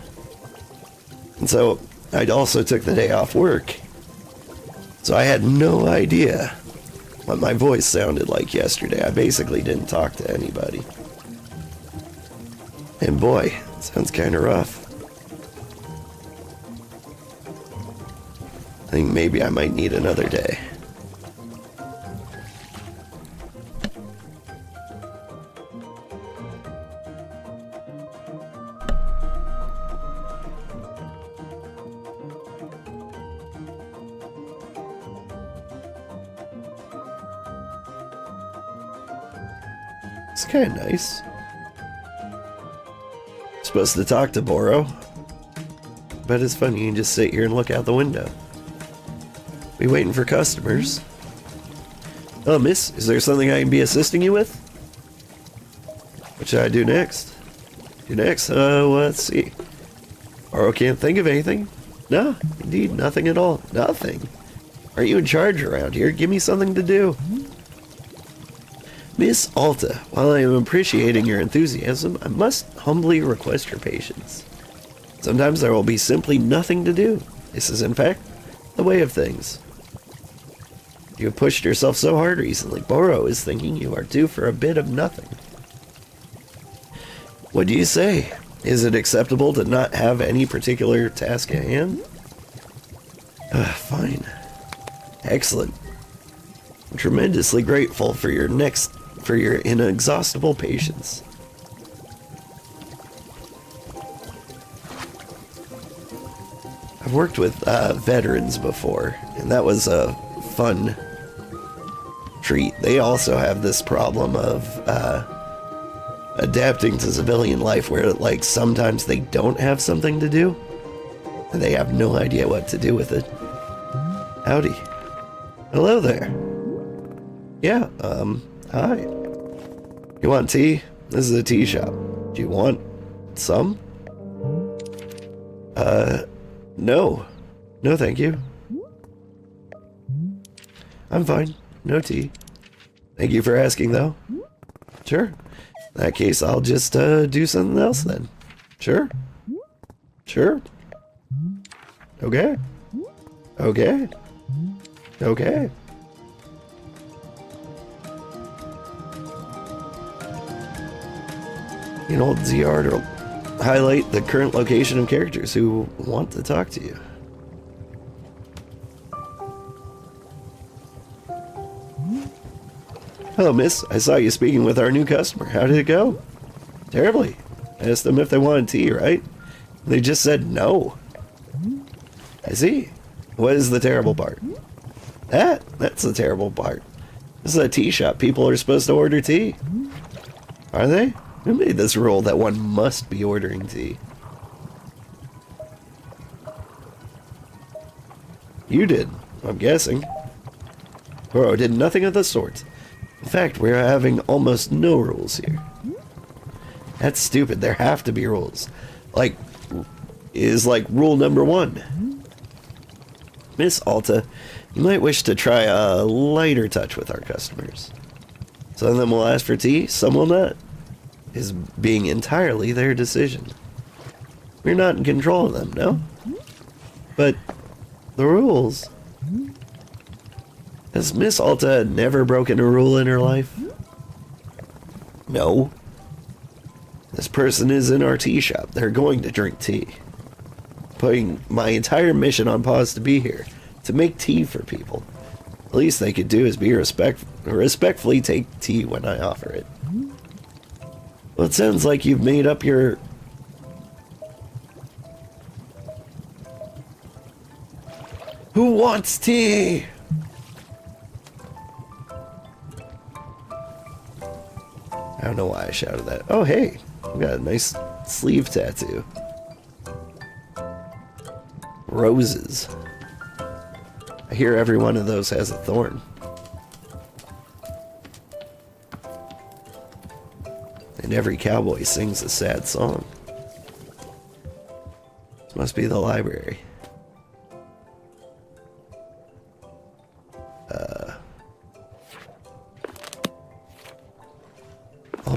And so I also took the day off work. So I had no idea what my voice sounded like yesterday. I basically didn't talk to anybody. And boy, it sounds kind of rough. I think maybe I might need another day. It's kind of nice. Supposed to talk to Boro. But it's fun, you can just sit here and look out the window. We waiting for customers. Oh, miss, is there something I can be assisting you with? What should I do next? Let's see. Boro can't think of anything. No, indeed, nothing at all. Nothing. Aren't you in charge around here? Give me something to do. Miss Alta, while I am appreciating your enthusiasm, I must humbly request your patience. Sometimes there will be simply nothing to do. This is, in fact, the way of things. You have pushed yourself so hard recently. Boro is thinking you are due for a bit of nothing. What do you say? Is it acceptable to not have any particular task at hand? Fine. Excellent. I'm tremendously grateful for your inexhaustible patience. I've worked with veterans before, and that was a fun treat. They also have this problem of adapting to civilian life where, like, sometimes they don't have something to do, and they have no idea what to do with it. Howdy. Hello there. Yeah, hi. You want tea? This is a tea shop. Do you want some? No. No, thank you. I'm fine. No tea. Thank you for asking, though. Sure. In that case, I'll just, do something else, then. Sure. Sure. Okay. Okay. Okay. An old ZR will highlight the current location of characters who want to talk to you. Hello, miss. I saw you speaking with our new customer. How did it go? Terribly. I asked them if they wanted tea, right? They just said no. I see. What is the terrible part? That's the terrible part. This is a tea shop. People are supposed to order tea. Are they? Who made this rule that one must be ordering tea? You did, I'm guessing. Boro did nothing of the sort. In fact, we're having almost no rules here. That's stupid. There have to be rules. Like rule number 1. Miss Alta, you might wish to try a lighter touch with our customers. Some of them will ask for tea, some will not. Is being entirely their decision. We're not in control of them, no? But the rules. Has Miss Alta never broken a rule in her life? No. This person is in our tea shop. They're going to drink tea. Putting my entire mission on pause to be here. To make tea for people. The least they could do is be respectfully take tea when I offer it. Well, it sounds like you've made up your... Who wants tea? I don't know why I shouted that. Oh, hey. We got a nice sleeve tattoo. Roses. I hear every one of those has a thorn. And every cowboy sings a sad song. This must be the library.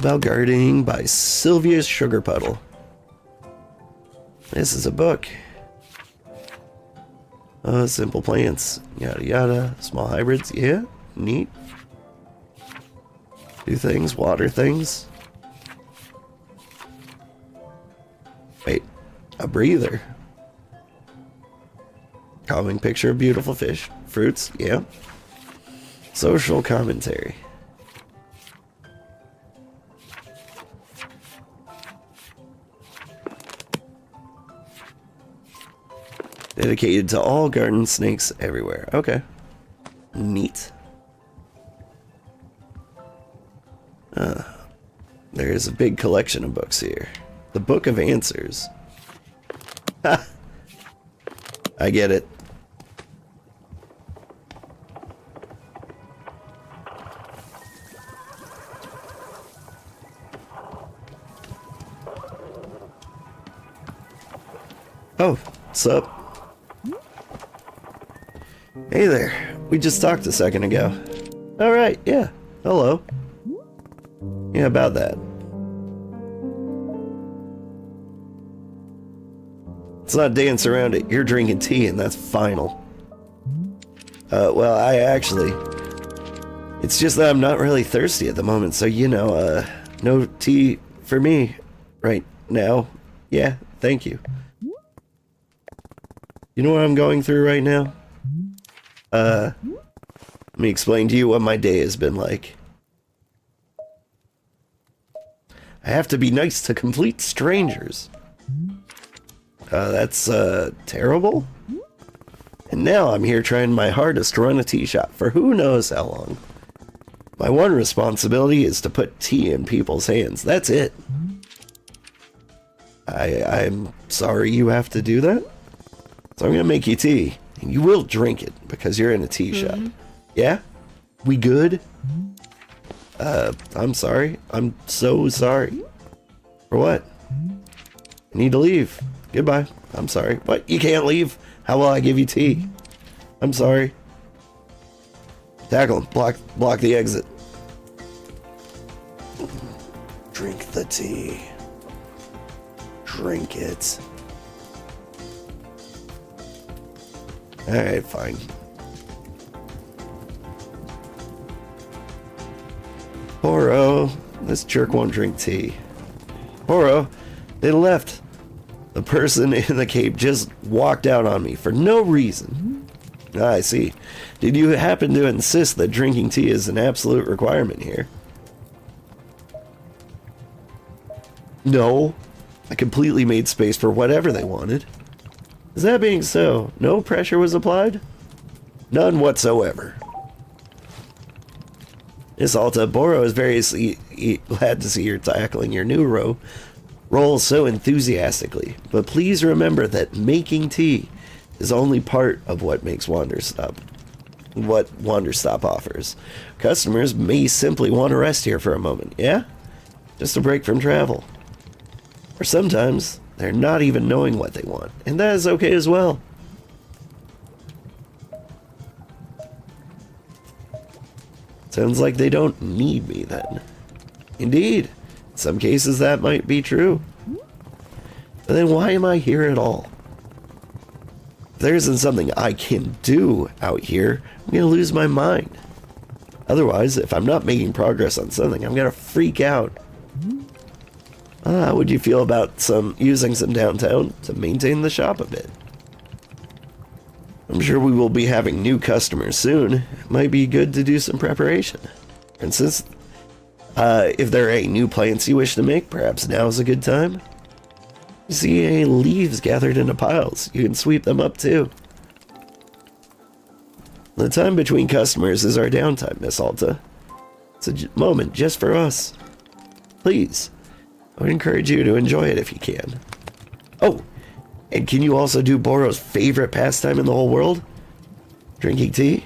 About Gardening by Sylvia Sugarpuddle. This is a book. Simple plants, yada yada. Small hybrids, yeah, neat. Do things, water things. Wait, a breather. Calming picture of beautiful fish. Fruits, yeah. Social commentary. Dedicated to all garden snakes everywhere. Okay. Neat. There's a big collection of books here. The Book of Answers. Ha! I get it. Oh, sup? Hey there. We just talked a second ago. Alright, yeah. Hello. Yeah, about that. Let's not dance around it. You're drinking tea and that's final. Well, I actually... It's just that I'm not really thirsty at the moment, so you know, no tea for me right now. Yeah, thank you. You know what I'm going through right now? Let me explain to you what my day has been like. I have to be nice to complete strangers. That's, terrible. And now I'm here trying my hardest to run a tea shop for who knows how long. My one responsibility is to put tea in people's hands. That's it. I'm sorry you have to do that. So I'm gonna make you tea. And you will drink it because you're in a tea shop. Yeah? We good? I'm sorry. I'm so sorry. For what? I need to leave. Goodbye. I'm sorry. What? You can't leave? How will I give you tea? I'm sorry. Tackle him. Block the exit. Drink the tea. Drink it. Alright, fine. Horo, this jerk won't drink tea. Horo, they left. The person in the cape just walked out on me for no reason. I see. Did you happen to insist that drinking tea is an absolute requirement here? No. I completely made space for whatever they wanted. That being so, no pressure was applied? None whatsoever. Miss Alta, Boro is very glad to see you're tackling your new role so enthusiastically. But please remember that making tea is only part of what makes Wanderstop offers. Customers may simply want to rest here for a moment, yeah? Just a break from travel. Or sometimes they're not even knowing what they want, and that is okay as well. Sounds like they don't need me then. Indeed, in some cases that might be true. But then why am I here at all? If there isn't something I can do out here, I'm gonna lose my mind. Otherwise, if I'm not making progress on something, I'm gonna freak out. How would you feel about using some downtown to maintain the shop a bit? I'm sure we will be having new customers soon. It might be good to do some preparation. For instance, if there are any new plants you wish to make, perhaps now is a good time. You see any leaves gathered into piles, you can sweep them up too. The time between customers is our downtime, Miss Alta. It's a moment just for us. Please, I would encourage you to enjoy it if you can. Oh, and can you also do Boro's favorite pastime in the whole world? Drinking tea?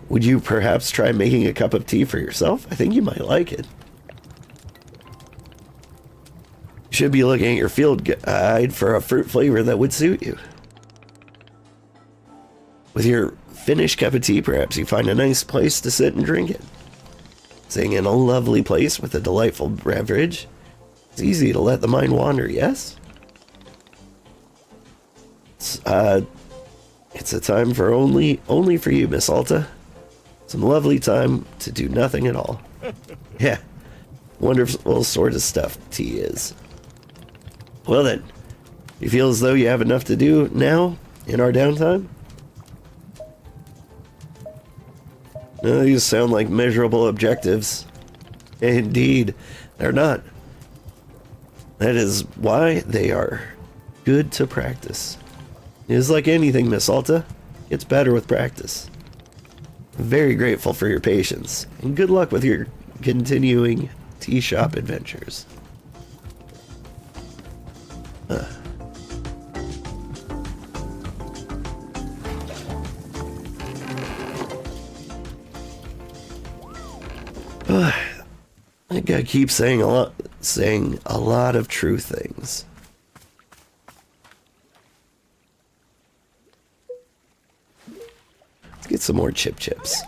Would you perhaps try making a cup of tea for yourself? I think you might like it. You should be looking at your field guide for a fruit flavor that would suit you. With your finished cup of tea, perhaps you find a nice place to sit and drink it. Sitting in a lovely place with a delightful beverage, it's easy to let the mind wander, yes? It's a time for only for you, Miss Alta. Some lovely time to do nothing at all. Yeah, wonderful sort of stuff tea is. Well then, you feel as though you have enough to do now in our downtime? No, these sound like measurable objectives. Indeed, they're not. That is why they are good to practice. It is like anything, Miss Alta. It's better with practice. I'm very grateful for your patience, and good luck with your continuing tea shop adventures. I think I keep saying a lot of true things. Let's get some more chips.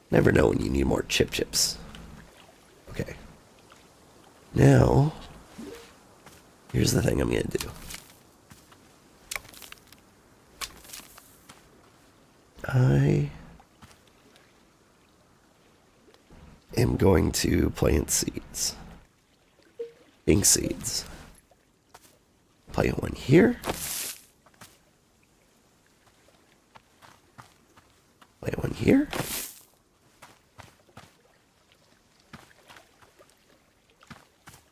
Never know when you need more chips. Okay. Now, here's the thing I'm gonna do. I am going to plant seeds. Pink seeds. Plant one here. Plant one here.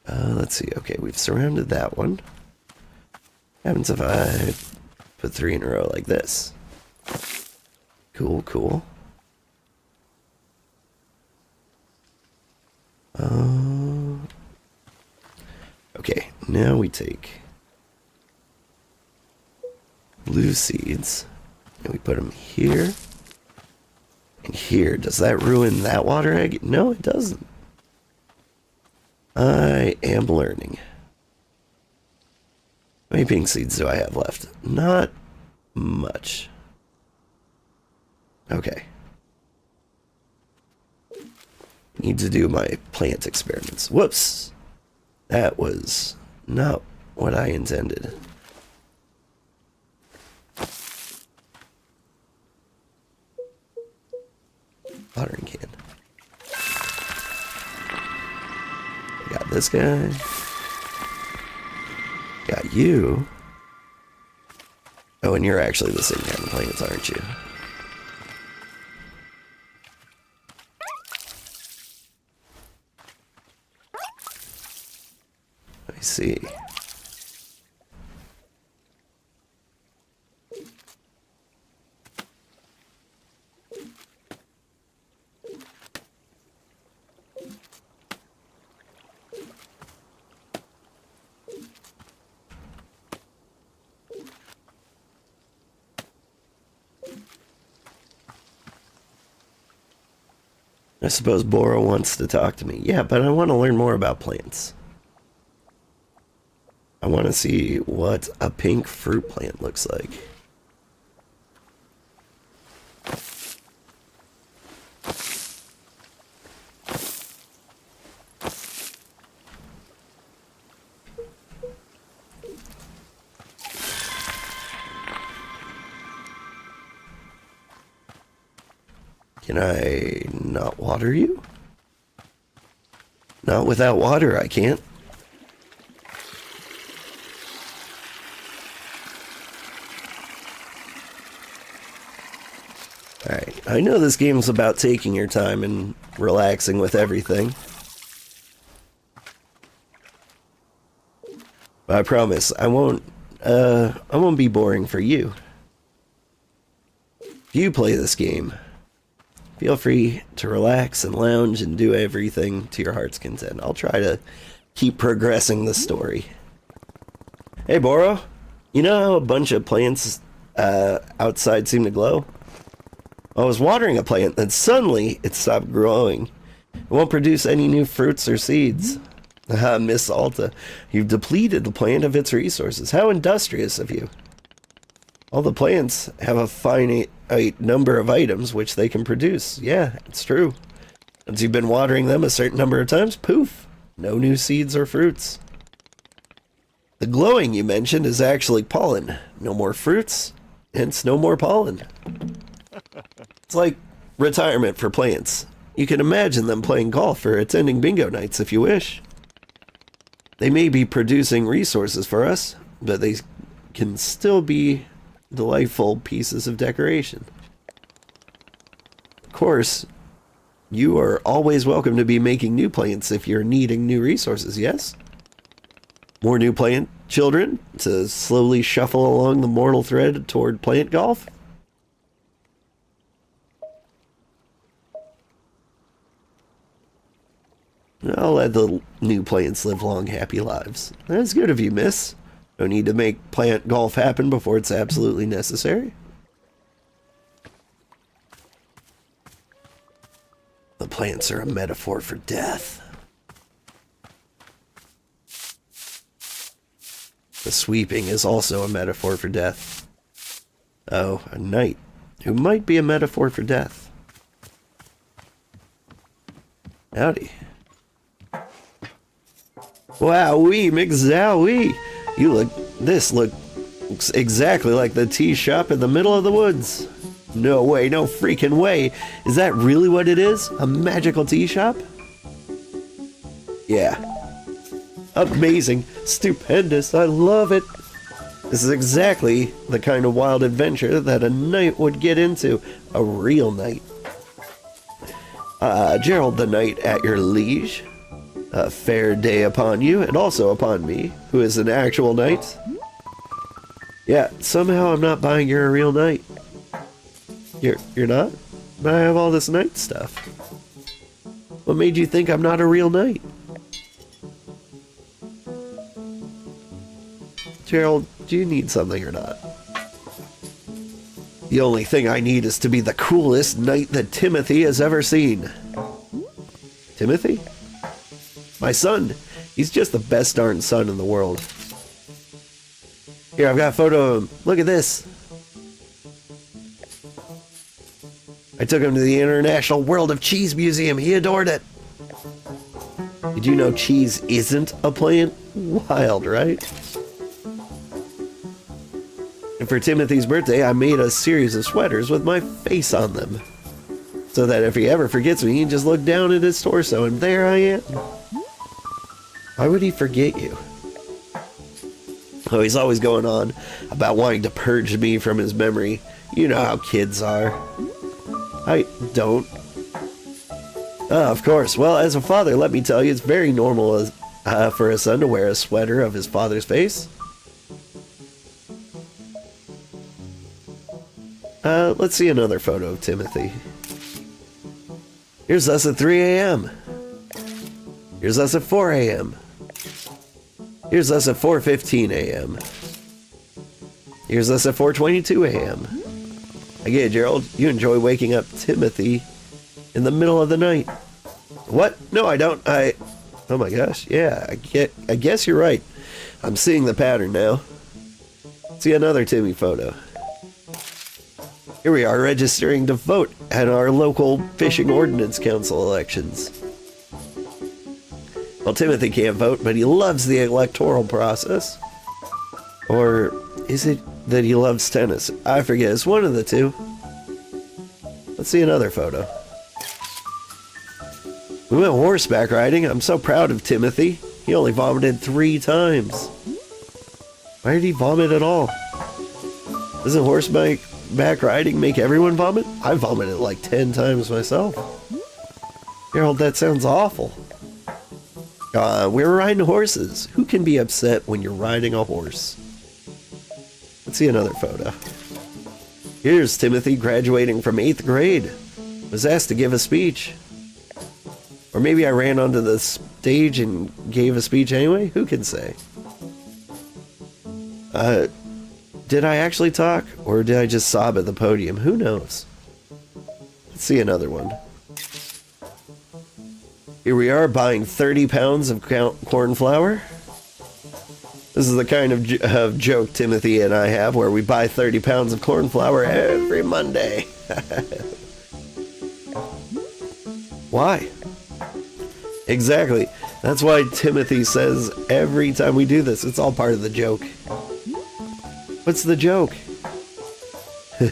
Let's see. Okay, we've surrounded that one. What happens if I put 3 in a row like this? Cool. Okay, now we take blue seeds and we put them here and here. Does that ruin that water egg? No, it doesn't. I am learning. How many pink seeds do I have left? Not much. Okay. Need to do my plant experiments. Whoops! That was not what I intended. Watering can. Got this guy. Got you. Oh, and you're actually the same kind of plants, aren't you? I see. I suppose Bora wants to talk to me. Yeah, but I want to learn more about plants. I want to see what a pink fruit plant looks like. Can I not water you? Not without water, I can't. Alright, I know this game's about taking your time and relaxing with everything. But I promise, I won't be boring for you. If you play this game, feel free to relax and lounge and do everything to your heart's content. I'll try to keep progressing the story. Hey, Boro. You know how a bunch of plants outside seem to glow? I was watering a plant, and suddenly it stopped growing. It won't produce any new fruits or seeds. Ah, Miss Alta, you've depleted the plant of its resources. How industrious of you. All the plants have a finite number of items which they can produce. Yeah, it's true. Once you've been watering them a certain number of times, poof, no new seeds or fruits. The glowing you mentioned is actually pollen. No more fruits, hence no more pollen. It's like retirement for plants. You can imagine them playing golf or attending bingo nights if you wish. They may be producing resources for us, but they can still be delightful pieces of decoration. Of course, you are always welcome to be making new plants if you're needing new resources, yes? More new plant children to slowly shuffle along the mortal thread toward plant golf? I'll let the new plants live long, happy lives. That's good of you, miss. No need to make plant golf happen before it's absolutely necessary. The plants are a metaphor for death. The sweeping is also a metaphor for death. Oh, a knight, who might be a metaphor for death. Howdy. Wowee, McZowee! This looks exactly like the tea shop in the middle of the woods. No way, no freaking way. Is that really what it is? A magical tea shop? Yeah. Amazing. Stupendous. I love it. This is exactly the kind of wild adventure that a knight would get into. A real knight. Gerald the Knight at your liege. A fair day upon you, and also upon me, who is an actual knight. Yeah, somehow I'm not buying you're a real knight. You're not? But I have all this knight stuff. What made you think I'm not a real knight? Gerald, do you need something or not? The only thing I need is to be the coolest knight that Timothy has ever seen. Timothy? My son. He's just the best darn son in the world. Here, I've got a photo of him. Look at this. I took him to the International World of Cheese Museum. He adored it. Did you know cheese isn't a plant? Wild, right? And for Timothy's birthday, I made a series of sweaters with my face on them. So that if he ever forgets me, he can just look down at his torso and there I am. Why would he forget you? Oh, he's always going on about wanting to purge me from his memory. You know how kids are. I don't. Of course. Well, as a father, let me tell you, it's very normal for a son to wear a sweater of his father's face. Let's see another photo of Timothy. Here's us at 3 a.m. Here's us at 4 a.m. Here's us at 4:15 a.m. Here's us at 4:22 a.m. I get it, Gerald. You enjoy waking up Timothy in the middle of the night. What? No, I don't. Oh my gosh. Yeah, I guess you're right. I'm seeing the pattern now. See another Timmy photo. Here we are registering to vote at our local Fishing Ordinance Council elections. Well, Timothy can't vote, but he loves the electoral process. Or is it that he loves tennis? I forget. It's one of the two. Let's see another photo. We went horseback riding. I'm so proud of Timothy. He only vomited 3 times. Why did he vomit at all? Doesn't horseback riding make everyone vomit? I vomited like 10 times myself. Harold, that sounds awful. We're riding horses. Who can be upset when you're riding a horse? Let's see another photo. Here's Timothy graduating from 8th grade. Was asked to give a speech. Or maybe I ran onto the stage and gave a speech anyway? Who can say? Did I actually talk? Or did I just sob at the podium? Who knows? Let's see another one. Here we are buying 30 pounds of corn flour. This is the kind of joke Timothy and I have where we buy 30 pounds of corn flour every Monday. Why? Exactly. That's why Timothy says every time we do this, it's all part of the joke. What's the joke?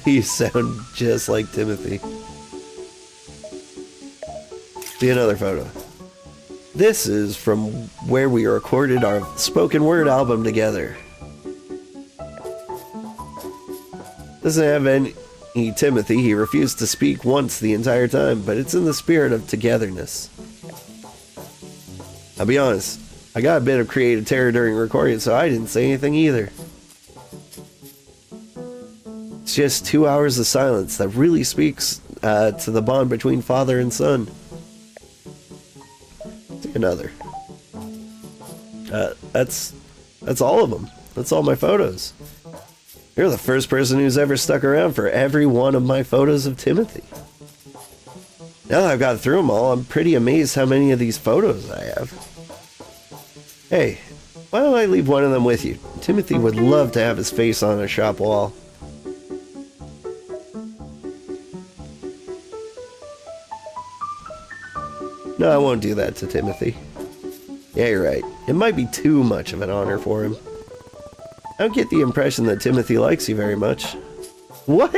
You sound just like Timothy. See another photo. This is from where we recorded our spoken word album together. Doesn't have any Timothy. He refused to speak once the entire time, but it's in the spirit of togetherness. I'll be honest, I got a bit of creative terror during recording, so I didn't say anything either. It's just 2 hours of silence that really speaks to the bond between father and son. Another. That's all of them. That's all my photos. You're the first person who's ever stuck around for every one of my photos of Timothy. Now that I've got through them all, I'm pretty amazed how many of these photos I have. Hey, why don't I leave one of them with you? Timothy would love to have his face on a shop wall. No, I won't do that to Timothy. Yeah, you're right. It might be too much of an honor for him. I don't get the impression that Timothy likes you very much. What?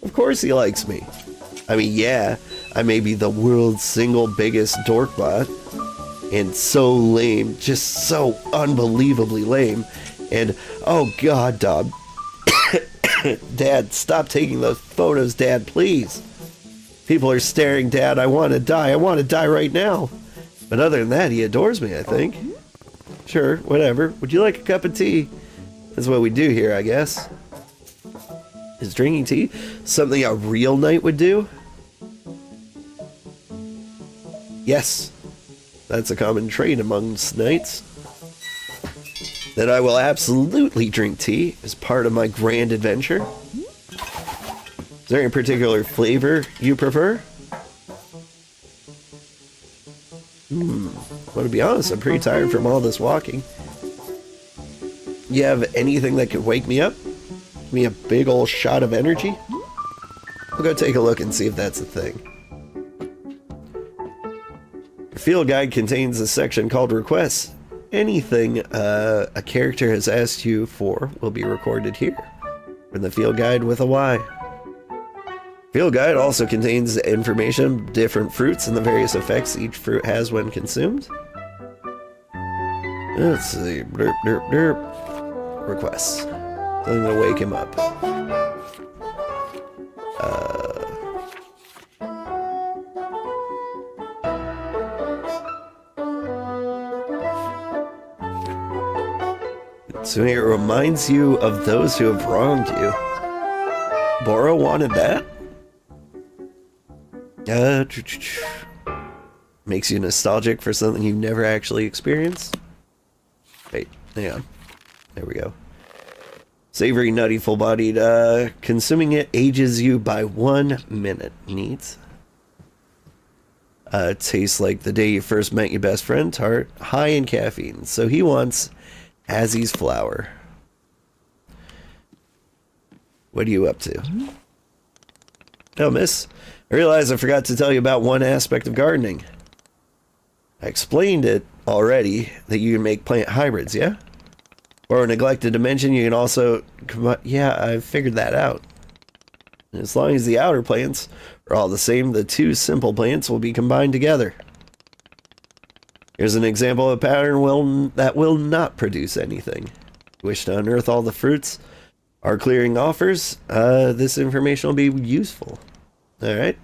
Of course he likes me. I mean, yeah, I may be the world's single biggest dorkbot. And so lame. Just so unbelievably lame. And, oh god, Dad. Dad, stop taking those photos, Dad, please. People are staring, Dad. I want to die. I want to die right now. But other than that, he adores me, I think. Sure, whatever. Would you like a cup of tea? That's what we do here, I guess. Is drinking tea something a real knight would do? Yes. That's a common trait amongst knights. Then I will absolutely drink tea as part of my grand adventure. Is there any particular flavor you prefer? Well, to be honest, I'm pretty tired from all this walking. You have anything that could wake me up? Give me a big old shot of energy? I'll go take a look and see if that's a thing. The field guide contains a section called Requests. Anything a character has asked you for will be recorded here. From the field guide with a Y. Field guide also contains information of different fruits and the various effects each fruit has when consumed. Let's see. Derp, derp, derp. Requests. Something to wake him up. So it reminds you of those who have wronged you. Boro wanted that? Makes you nostalgic for something you've never actually experienced? Wait, hang on. There we go. Savory, nutty, full-bodied. Consuming it ages you by 1 minute. Neat. Tastes like the day you first met your best friend. Tart. High in caffeine. So he wants Azzy's flour. What are you up to? Oh, miss. I realize I forgot to tell you about one aspect of gardening. I explained it already, that you can make plant hybrids, yeah? Or neglected to mention, you can also... Yeah, I figured that out. And as long as the outer plants are all the same, the two simple plants will be combined together. Here's an example of a pattern that will not produce anything. Wish to unearth all the fruits our clearing offers? This information will be useful. Alright.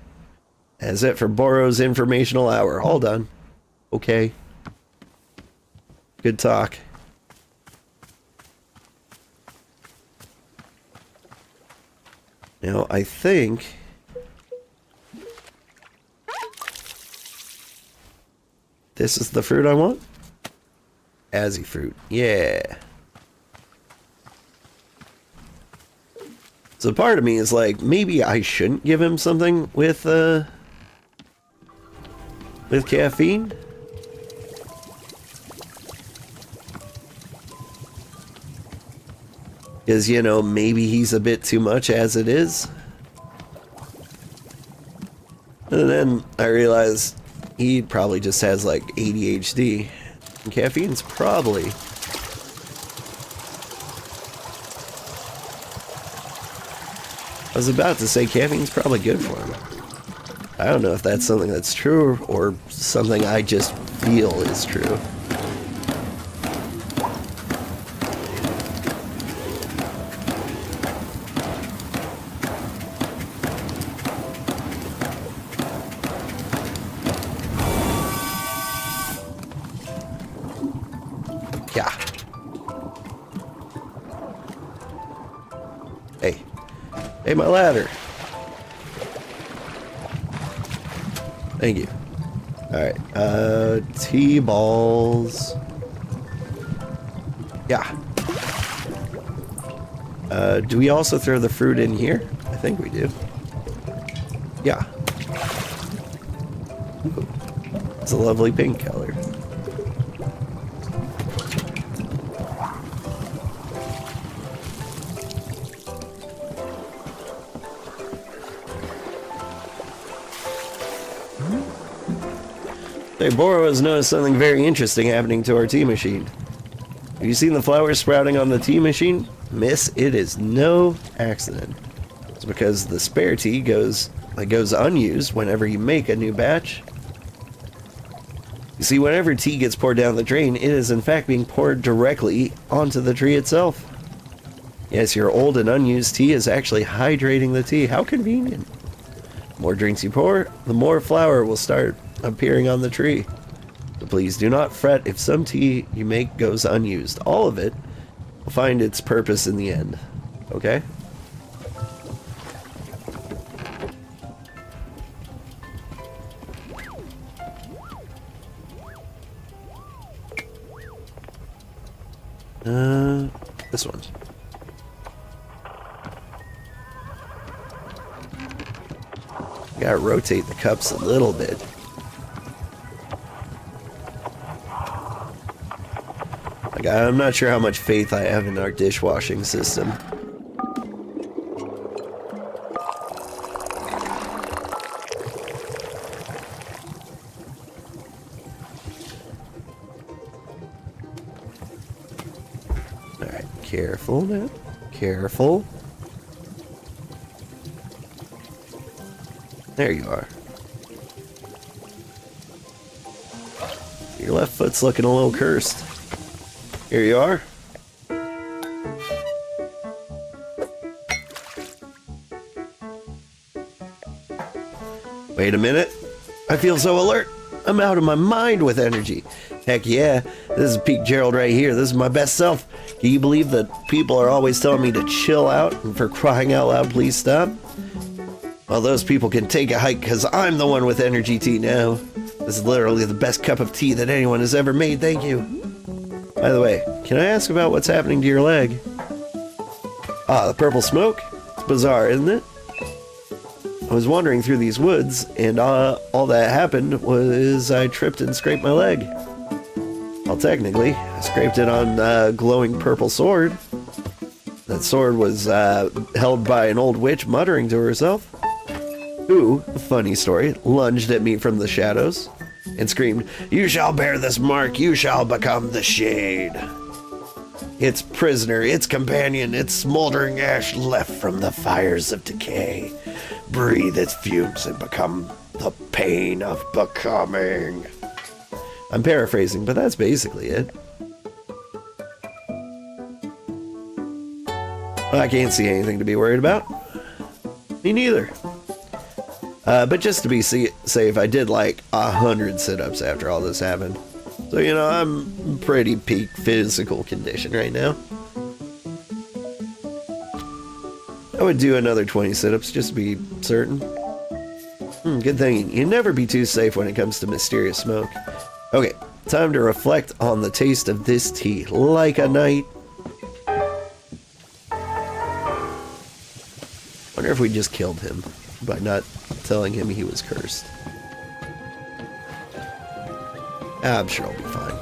That's it for Boro's informational hour. All done. Okay. Good talk. Now, I think... this is the fruit I want? Azzy fruit. Yeah. So part of me is like, maybe I shouldn't give him something with with caffeine? Because, you know, maybe he's a bit too much as it is. And then I realized he probably just has like ADHD. And caffeine's probably... I was about to say caffeine's probably good for him. I don't know if that's something that's true or something I just feel is true. Yeah. Hey. Hey, my ladder. Thank you. Alright, T-balls. Yeah. Do we also throw the fruit in here? I think we do. Yeah. Ooh. It's a lovely pink color. Hey, Boro has noticed something very interesting happening to our tea machine. Have you seen the flowers sprouting on the tea machine? Miss, it is no accident. It's because the spare tea goes unused whenever you make a new batch. You see, whenever tea gets poured down the drain, it is in fact being poured directly onto the tree itself. Yes, your old and unused tea is actually hydrating the tea. How convenient. The more drinks you pour, the more flower will start appearing on the tree. So please do not fret if some tea you make goes unused. All of it will find its purpose in the end. Okay? This one. Gotta rotate the cups a little bit. Like, I'm not sure how much faith I have in our dishwashing system. Alright, careful now. Careful. There you are. Your left foot's looking a little cursed. Here you are. Wait a minute. I feel so alert. I'm out of my mind with energy. Heck yeah. This is Peak Gerald right here. This is my best self. Can you believe that people are always telling me to chill out? And for crying out loud, please stop? Well, those people can take a hike because I'm the one with energy tea now. This is literally the best cup of tea that anyone has ever made. Thank you. By the way, can I ask about what's happening to your leg? Ah, the purple smoke? It's bizarre, isn't it? I was wandering through these woods, and all that happened was I tripped and scraped my leg. Well, technically, I scraped it on a glowing purple sword. That sword was held by an old witch muttering to herself, who, funny story, lunged at me from the shadows and screamed, "You shall bear this mark, you shall become the shade. Its prisoner, its companion, its smoldering ash left from the fires of decay. Breathe its fumes and become the pain of becoming." I'm paraphrasing, but that's basically it. I can't see anything to be worried about. Me neither. But just to be safe, I did like 100 sit-ups after all this happened. So, you know, I'm pretty peak physical condition right now. I would do another 20 sit-ups just to be certain. Good thing. You never be too safe when it comes to mysterious smoke. Okay, time to reflect on the taste of this tea. Like a night. Wonder if we just killed him by not telling him he was cursed. I'm sure I'll be fine.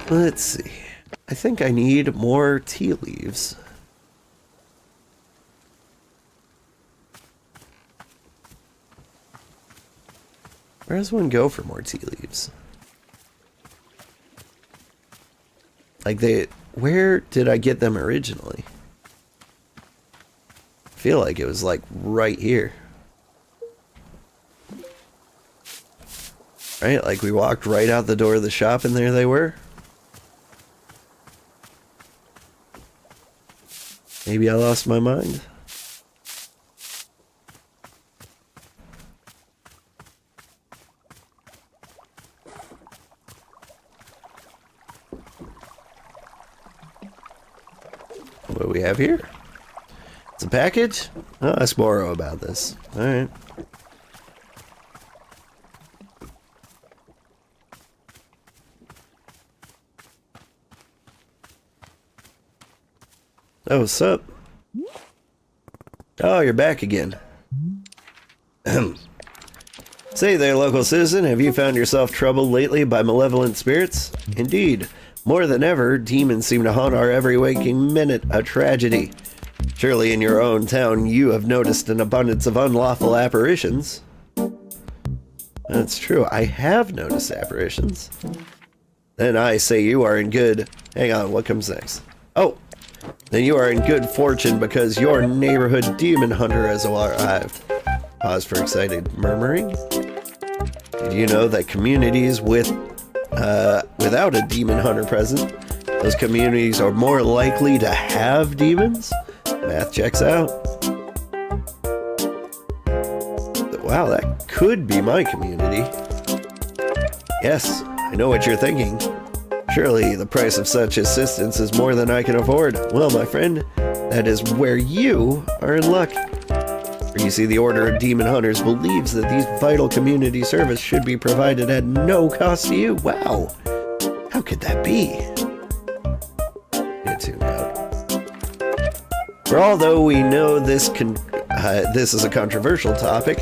Let's see. I think I need more tea leaves. Where does one go for more tea leaves? Like where did I get them originally? I feel like it was like right here. Right? Like we walked right out the door of the shop and there they were. Maybe I lost my mind. What do we have here? It's a package? Oh, ask Moro about this. Alright. Oh, what's up? Oh, you're back again. Say there, local citizen, have you found yourself troubled lately by malevolent spirits? Indeed, more than ever, demons seem to haunt our every waking minute, a tragedy. Surely in your own town you have noticed an abundance of unlawful apparitions. That's true, I have noticed apparitions. Then I say you are in good... Hang on, what comes next? Oh! Then you are in good fortune because your neighborhood demon hunter has arrived. Pause for excited murmuring. Did you know that communities without a demon hunter present, those communities are more likely to have demons? Math checks out. Wow, that could be my community. Yes, I know what you're thinking. Surely the price of such assistance is more than I can afford. Well, my friend, that is where you are in luck. For you see, the Order of Demon Hunters believes that these vital community service should be provided at no cost to you. Wow, how could that be? Get tuned out. For although we know this is a controversial topic,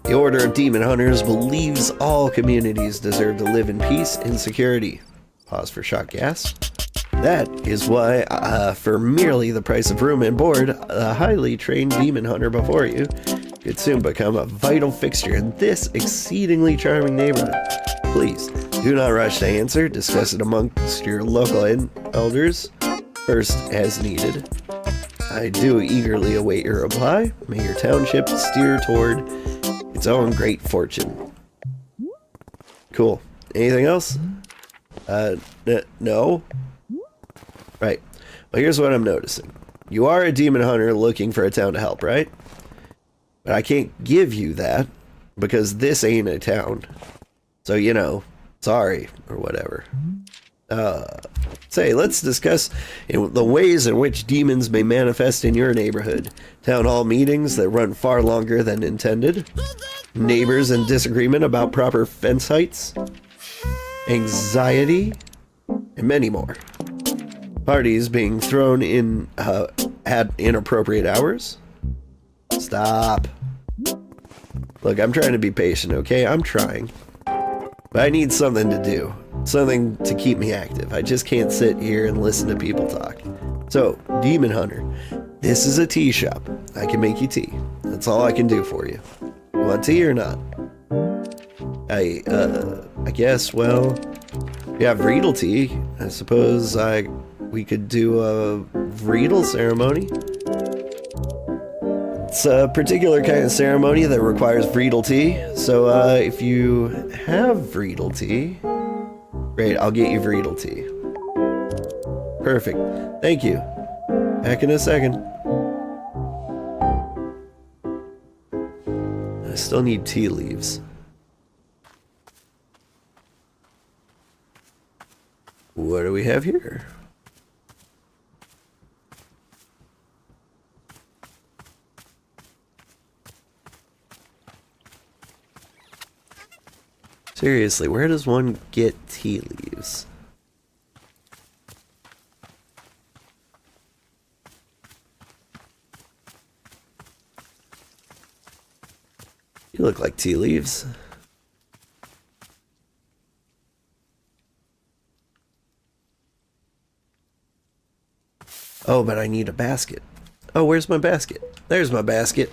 the Order of Demon Hunters believes all communities deserve to live in peace and security. Pause for shot gas. That is why, for merely the price of room and board, a highly trained demon hunter before you could soon become a vital fixture in this exceedingly charming neighborhood. Please, do not rush to answer. Discuss it amongst your local elders first as needed. I do eagerly await your reply. May your township steer toward its own great fortune. Cool. Anything else? No? Right. Well, here's what I'm noticing. You are a demon hunter looking for a town to help, right? But I can't give you that because this ain't a town. So, you know, sorry, or whatever. Say, let's discuss the ways in which demons may manifest in your neighborhood. Town hall meetings that run far longer than intended. Neighbors in disagreement about proper fence heights. Anxiety. And many more. Parties being thrown in at inappropriate hours. Stop. Look, I'm trying to be patient, okay? I'm trying. But I need something to do. Something to keep me active. I just can't sit here and listen to people talk. So, Demon Hunter, this is a tea shop. I can make you tea. That's all I can do for you. You want tea or not? I guess, well, you have Riedel tea. I suppose we could do a Riedel ceremony. It's a particular kind of ceremony that requires Riedel tea. So, if you have Riedel tea, great, I'll get you Riedel tea. Perfect. Thank you. Back in a second. I still need tea leaves. What do we have here? Seriously, where does one get tea leaves? You look like tea leaves. Oh, but I need a basket. Oh, where's my basket? There's my basket.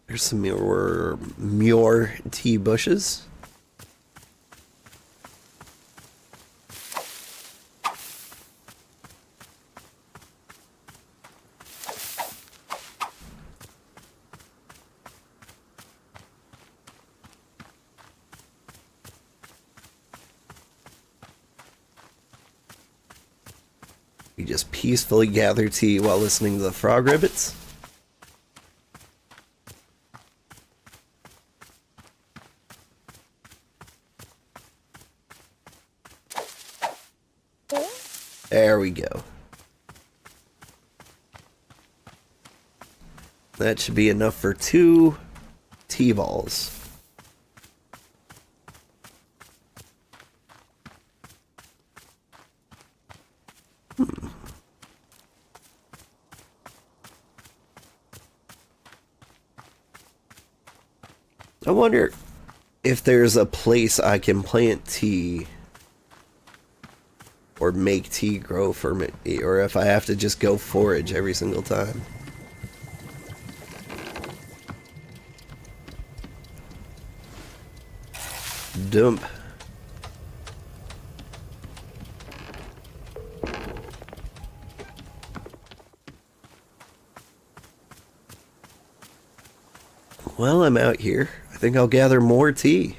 There's some Muir tea bushes. We just peacefully gather tea while listening to the frog ribbits. There we go. That should be enough for 2 tea balls. I wonder if there's a place I can plant tea or make tea grow for me, or if I have to just go forage every single time. Dump. Well, I'm out here. I think I'll gather more tea.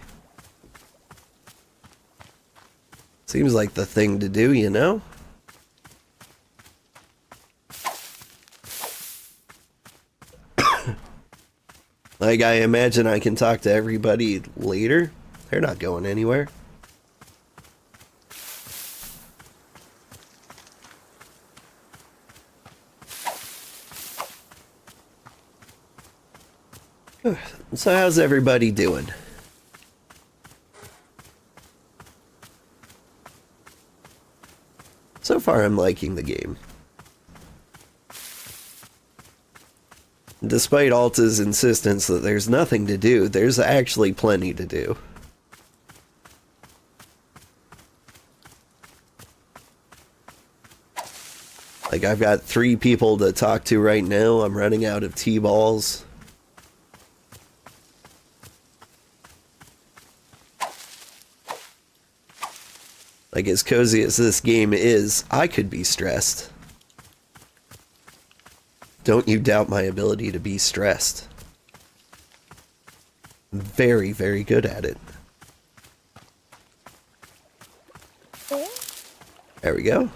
Seems like the thing to do, you know? Like, I imagine I can talk to everybody later. They're not going anywhere. So how's everybody doing? So far, I'm liking the game. Despite Alta's insistence that there's nothing to do, there's actually plenty to do. Like, I've got 3 people to talk to right now. I'm running out of T-balls. Like, as cozy as this game is, I could be stressed. Don't you doubt my ability to be stressed. I'm very, very good at it. There we go.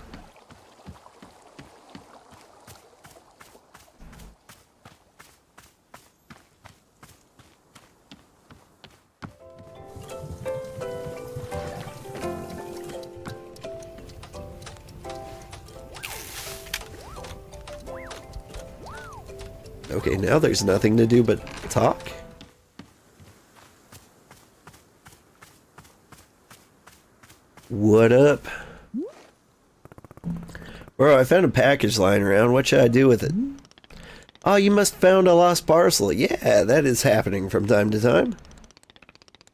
Okay, now there's nothing to do but talk. What up? Bro, I found a package lying around. What should I do with it? Oh, you must have found a lost parcel. Yeah, that is happening from time to time.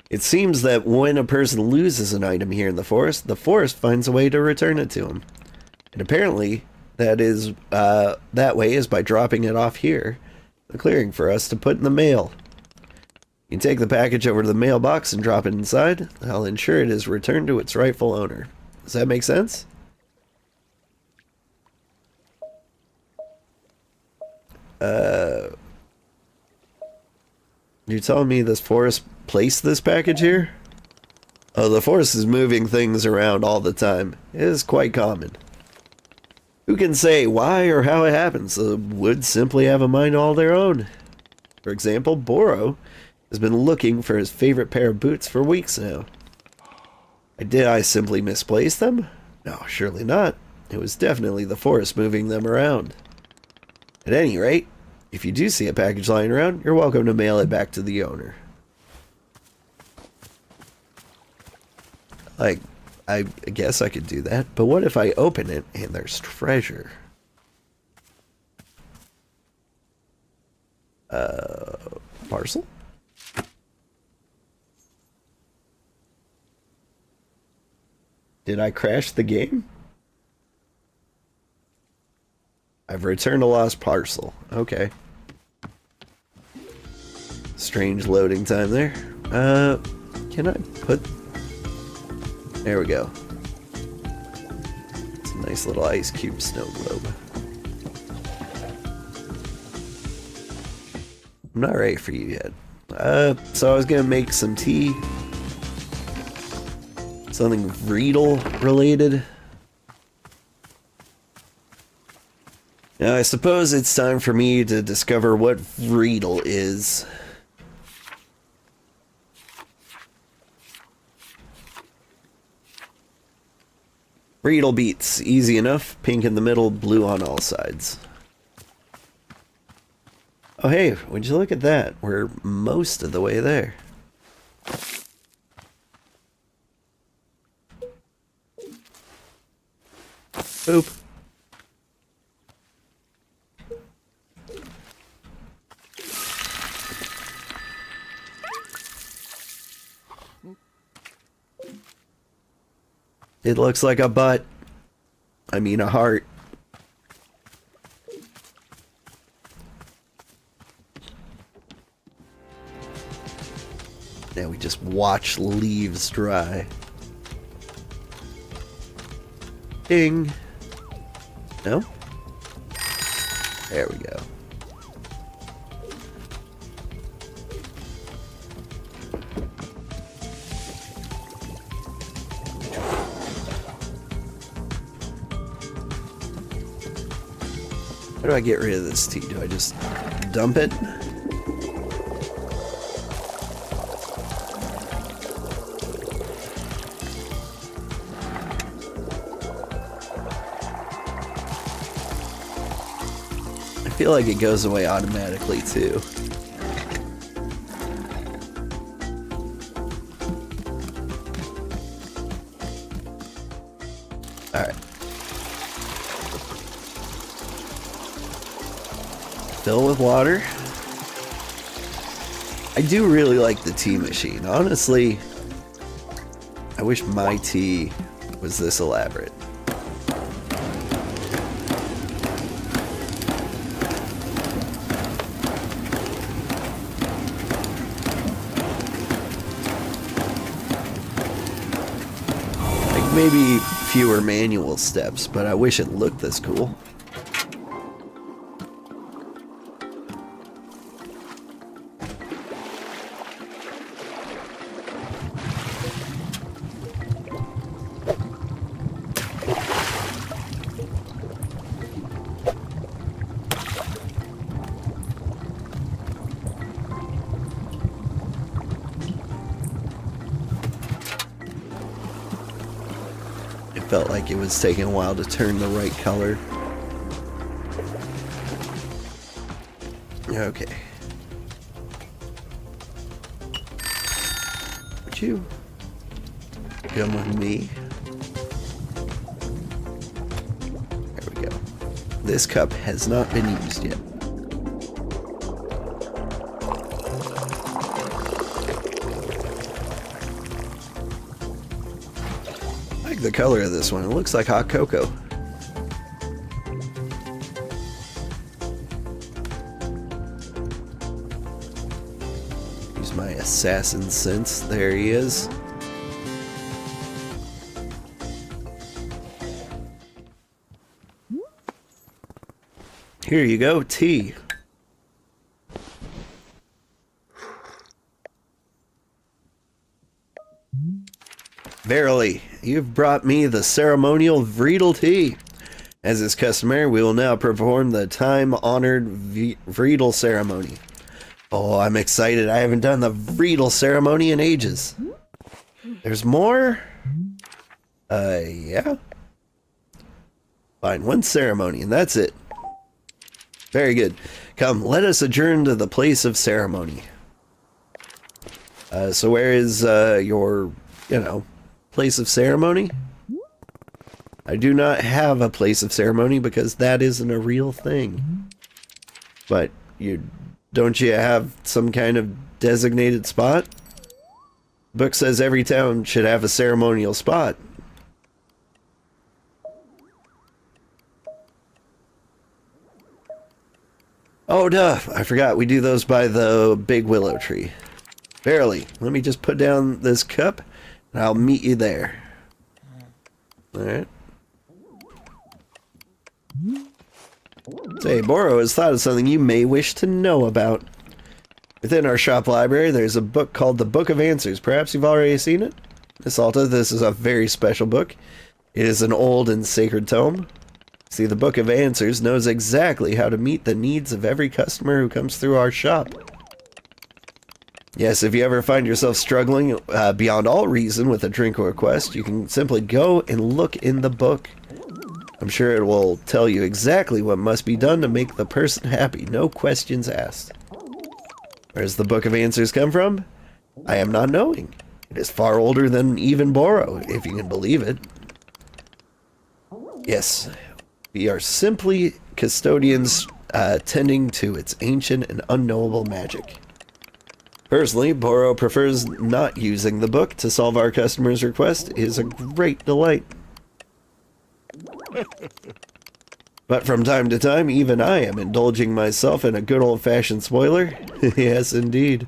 It seems that when a person loses an item here in the forest finds a way to return it to him. And apparently, that way is by dropping it off here. The clearing for us to put in the mail. You take the package over to the mailbox and drop it inside. I'll ensure it is returned to its rightful owner. Does that make sense? You're telling me this forest placed this package here? Oh, the forest is moving things around all the time. It is quite common. Who can say why or how it happens? The woods simply have a mind all their own. For example, Boro has been looking for his favorite pair of boots for weeks now. Did I simply misplace them? No, surely not. It was definitely the forest moving them around. At any rate, If you do see a package lying around, you're welcome to mail it back to the owner. Like, I guess I could do that, but what if I open it and there's treasure? Parcel? Did I crash the game? I've returned a lost parcel. Okay. Strange loading time there. Can I put... There we go. It's a nice little ice cube snow globe. I'm not ready for you yet. So I was gonna make some tea. Something Vreedle related. Now I suppose it's time for me to discover what Vreedle is. Vreedle beets, easy enough. Pink in the middle, blue on all sides. Oh hey, would you look at that? We're most of the way there. Boop. It looks like a butt. I mean a heart. Now we just watch leaves dry. Ding. No? There we go. How do I get rid of this tea? Do I just dump it? I feel like it goes away automatically too. Alright. Fill with water. I do really like the tea machine. Honestly, I wish my tea was this elaborate. Like maybe fewer manual steps, but I wish it looked this cool. Felt like it was taking a while to turn the right color. Okay. Would you come with me? There we go. This cup has not been used yet. The color of this one, it looks like hot cocoa. Use my assassin sense. There he is. Here you go, tea. Verily, you've brought me the ceremonial Vreedle tea. As is customary, we will now perform the time-honored Vreedle ceremony. Oh, I'm excited. I haven't done the Vreedle ceremony in ages. There's more? Yeah. Fine, one ceremony, and that's it. Very good. Come, let us adjourn to the place of ceremony. So where is your, place of ceremony? I do not have a place of ceremony because that isn't a real thing. But don't you have some kind of designated spot? Book says every town should have a ceremonial spot. Oh, duh. I forgot. We do those by the big willow tree. Barely. Let me just put down this cup, and I'll meet you there. Alright. Say, Boro has thought of something you may wish to know about. Within our shop library, there's a book called the Book of Answers. Perhaps you've already seen it? Miss Alta, this is a very special book. It is an old and sacred tome. See, the Book of Answers knows exactly how to meet the needs of every customer who comes through our shop. Yes, if you ever find yourself struggling beyond all reason with a drink request, you can simply go and look in the book. I'm sure it will tell you exactly what must be done to make the person happy, no questions asked. Where does the Book of Answers come from? I am not knowing. It is far older than even Boro, if you can believe it. Yes, we are simply custodians tending to its ancient and unknowable magic. Personally, Boro prefers not using the book to solve our customers' request. It is a great delight. But from time to time, even I am indulging myself in a good old-fashioned spoiler. Yes, indeed.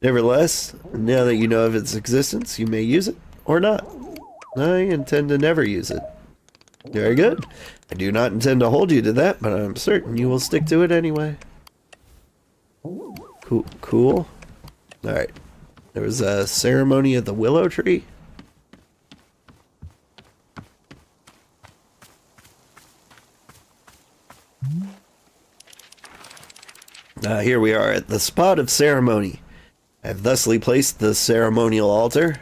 Nevertheless, now that you know of its existence, you may use it, or not. I intend to never use it. Very good. I do not intend to hold you to that, but I'm certain you will stick to it anyway. Cool. Alright. There was a ceremony at the willow tree. Here we are at the spot of ceremony. I have thusly placed the ceremonial altar.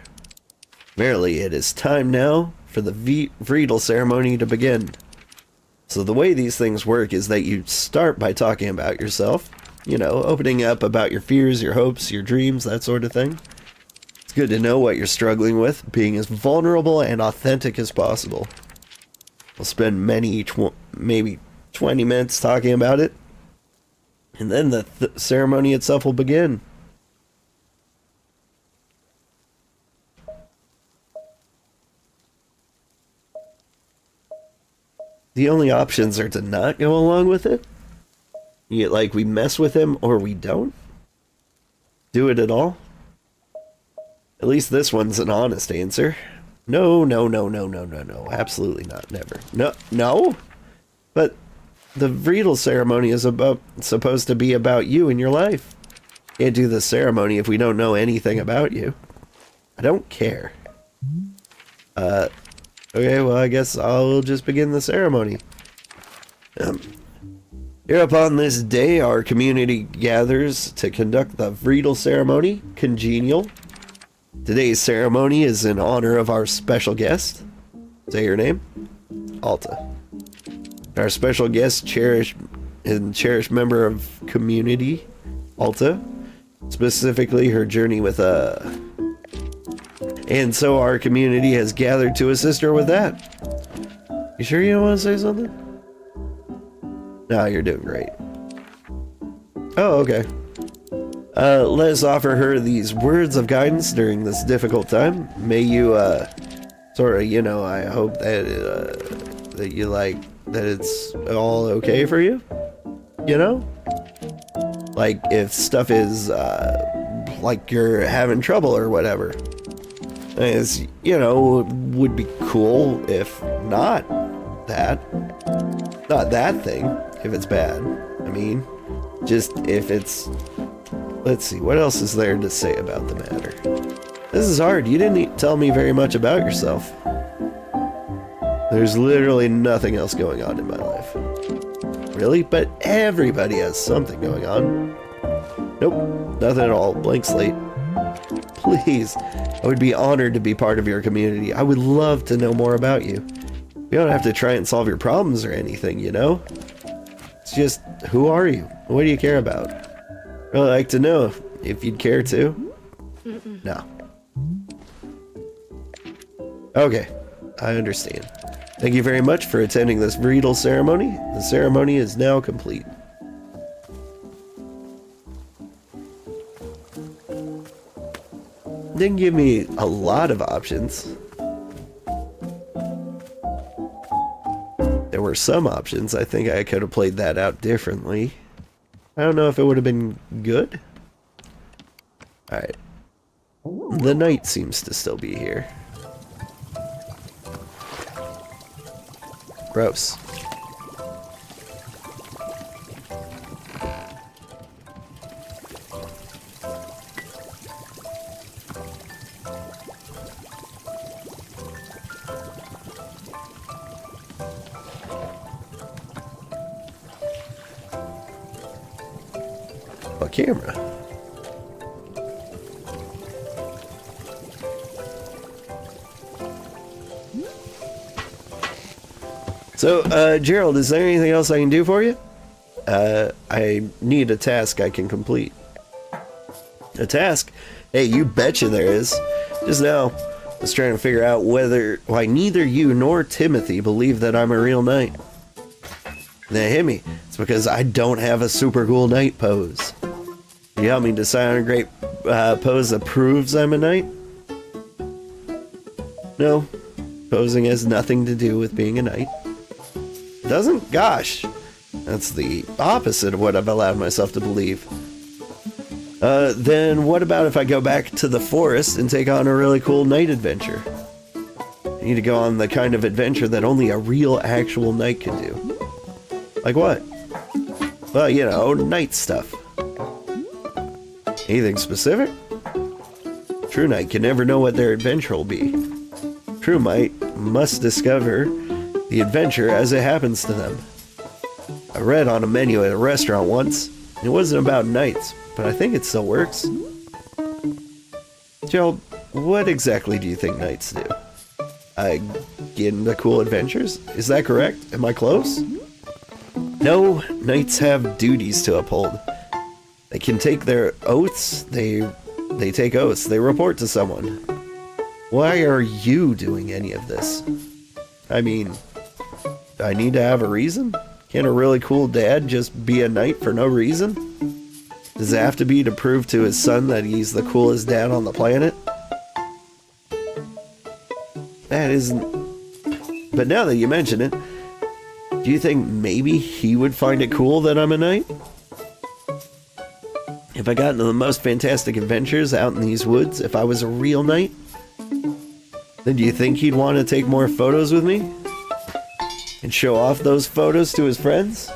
Verily, it is time now for the Vriedel ceremony to begin. So the way these things work is that you start by talking about yourself. You know, opening up about your fears, your hopes, your dreams, that sort of thing. It's good to know what you're struggling with, being as vulnerable and authentic as possible. We'll spend maybe 20 minutes talking about it. And then the ceremony itself will begin. The only options are to not go along with it. Like, we mess with him or we don't do it at all. At least this one's an honest answer. No. Absolutely not. Never. No. But the Vriedel ceremony is supposed to be about you and your life. Can't do the ceremony if we don't know anything about you. I don't care. Okay, well, I guess I'll just begin the ceremony. Here upon this day, our community gathers to conduct the Vriedel ceremony, congenial. Today's ceremony is in honor of our special guest. Say your name. Alta. Our special guest, cherished member of community, Alta. Specifically, her journey with and so our community has gathered to assist her with that. You sure you don't want to say something? No, you're doing great. Oh, okay. Let us offer her these words of guidance during this difficult time. May you, I hope that you that it's all okay for you. You know? Like, if stuff is, like you're having trouble or whatever. As, would be cool if not that thing, if it's bad. I mean, just if it's... Let's see, what else is there to say about the matter? This is hard. You didn't tell me very much about yourself. There's literally nothing else going on in my life. Really? But everybody has something going on. Nope, nothing at all. Blank slate. Please, I would be honored to be part of your community. I would love to know more about you. We don't have to try and solve your problems or anything, you know? It's just, who are you? What do you care about? I'd like to know if you'd care to. No. Okay, I understand. Thank you very much for attending this bridal ceremony. The ceremony is now complete. Didn't give me a lot of options. There were some options. I think I could have played that out differently. I don't know if it would have been good. Alright. The knight seems to still be here. Gross. A camera. So, Gerald, is there anything else I can do for you? I need a task I can complete. A task? Hey, you betcha there is. Just now, I was trying to figure out why neither you nor Timothy believe that I'm a real knight. That hit me. It's because I don't have a super cool knight pose. Can you help me decide on a great pose that proves I'm a knight? No. Posing has nothing to do with being a knight. Doesn't? Gosh. That's the opposite of what I've allowed myself to believe. Then what about if I go back to the forest and take on a really cool knight adventure? I need to go on the kind of adventure that only a real actual knight can do. Like what? Well, you know, knight stuff. Anything specific? True knight can never know what their adventure will be. True knight must discover the adventure as it happens to them. I read on a menu at a restaurant once. It wasn't about knights, but I think it still works. Gerald, what exactly do you think knights do? I get into cool adventures? Is that correct? Am I close? No, knights have duties to uphold. They can take their oaths. They take oaths. They report to someone. Why are you doing any of this? I mean, do I need to have a reason? Can't a really cool dad just be a knight for no reason? Does it have to be to prove to his son that he's the coolest dad on the planet? That isn't... But now that you mention it, do you think maybe he would find it cool that I'm a knight? If I got into the most fantastic adventures out in these woods, if I was a real knight, then do you think he'd want to take more photos with me? And show off those photos to his friends?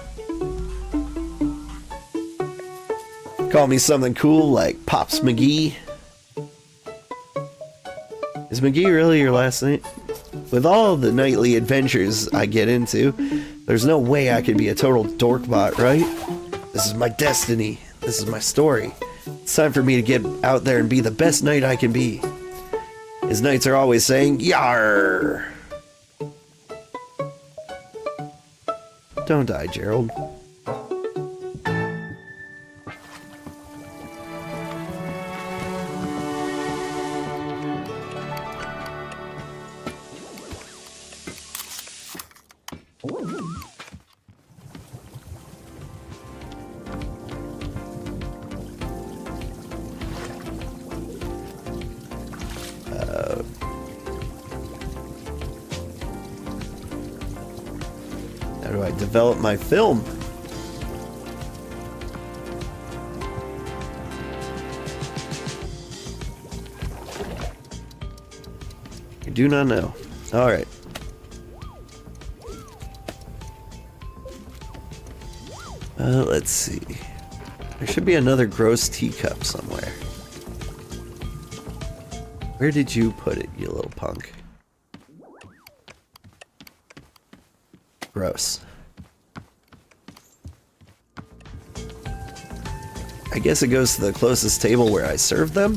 Call me something cool like Pops McGee? Is McGee really your last name? With all the nightly adventures I get into, there's no way I could be a total dorkbot, right? This is my destiny. This is my story. It's time for me to get out there and be the best knight I can be. His knights are always saying, "Yar!" Don't die, Gerald. How do I develop my film? I do not know. Alright. Let's see. There should be another gross teacup somewhere. Where did you put it, you little punk? Gross. I guess it goes to the closest table where I served them?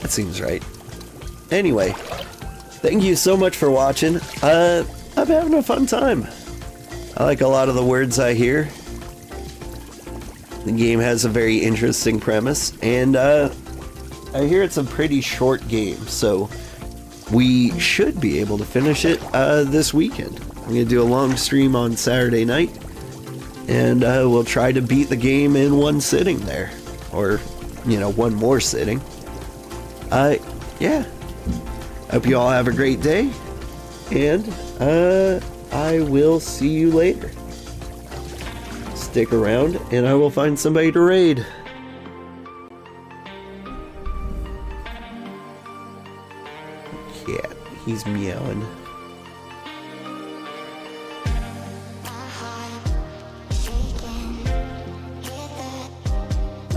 That seems right. Anyway, thank you so much for watching. I'm having a fun time. I like a lot of the words I hear. The game has a very interesting premise, and I hear it's a pretty short game, so we should be able to finish it this weekend. I'm going to do a long stream on Saturday night, and we'll try to beat the game in one sitting there, or, one more sitting. Yeah. Hope you all have a great day, and I will see you later. Stick around, and I will find somebody to raid. Cat, he's meowing.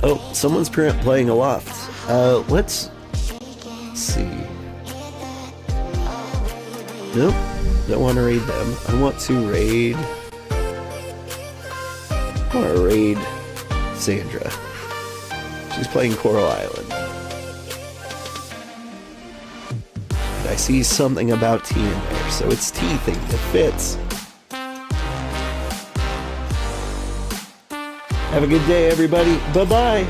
Oh, someone's playing Aloft. Let's see. Nope, don't want to raid them. I want to raid... I want to raid Sandra. She's playing Coral Island. And I see something about tea in there, so it's tea thing. It fits. Have a good day, everybody. Bye-bye.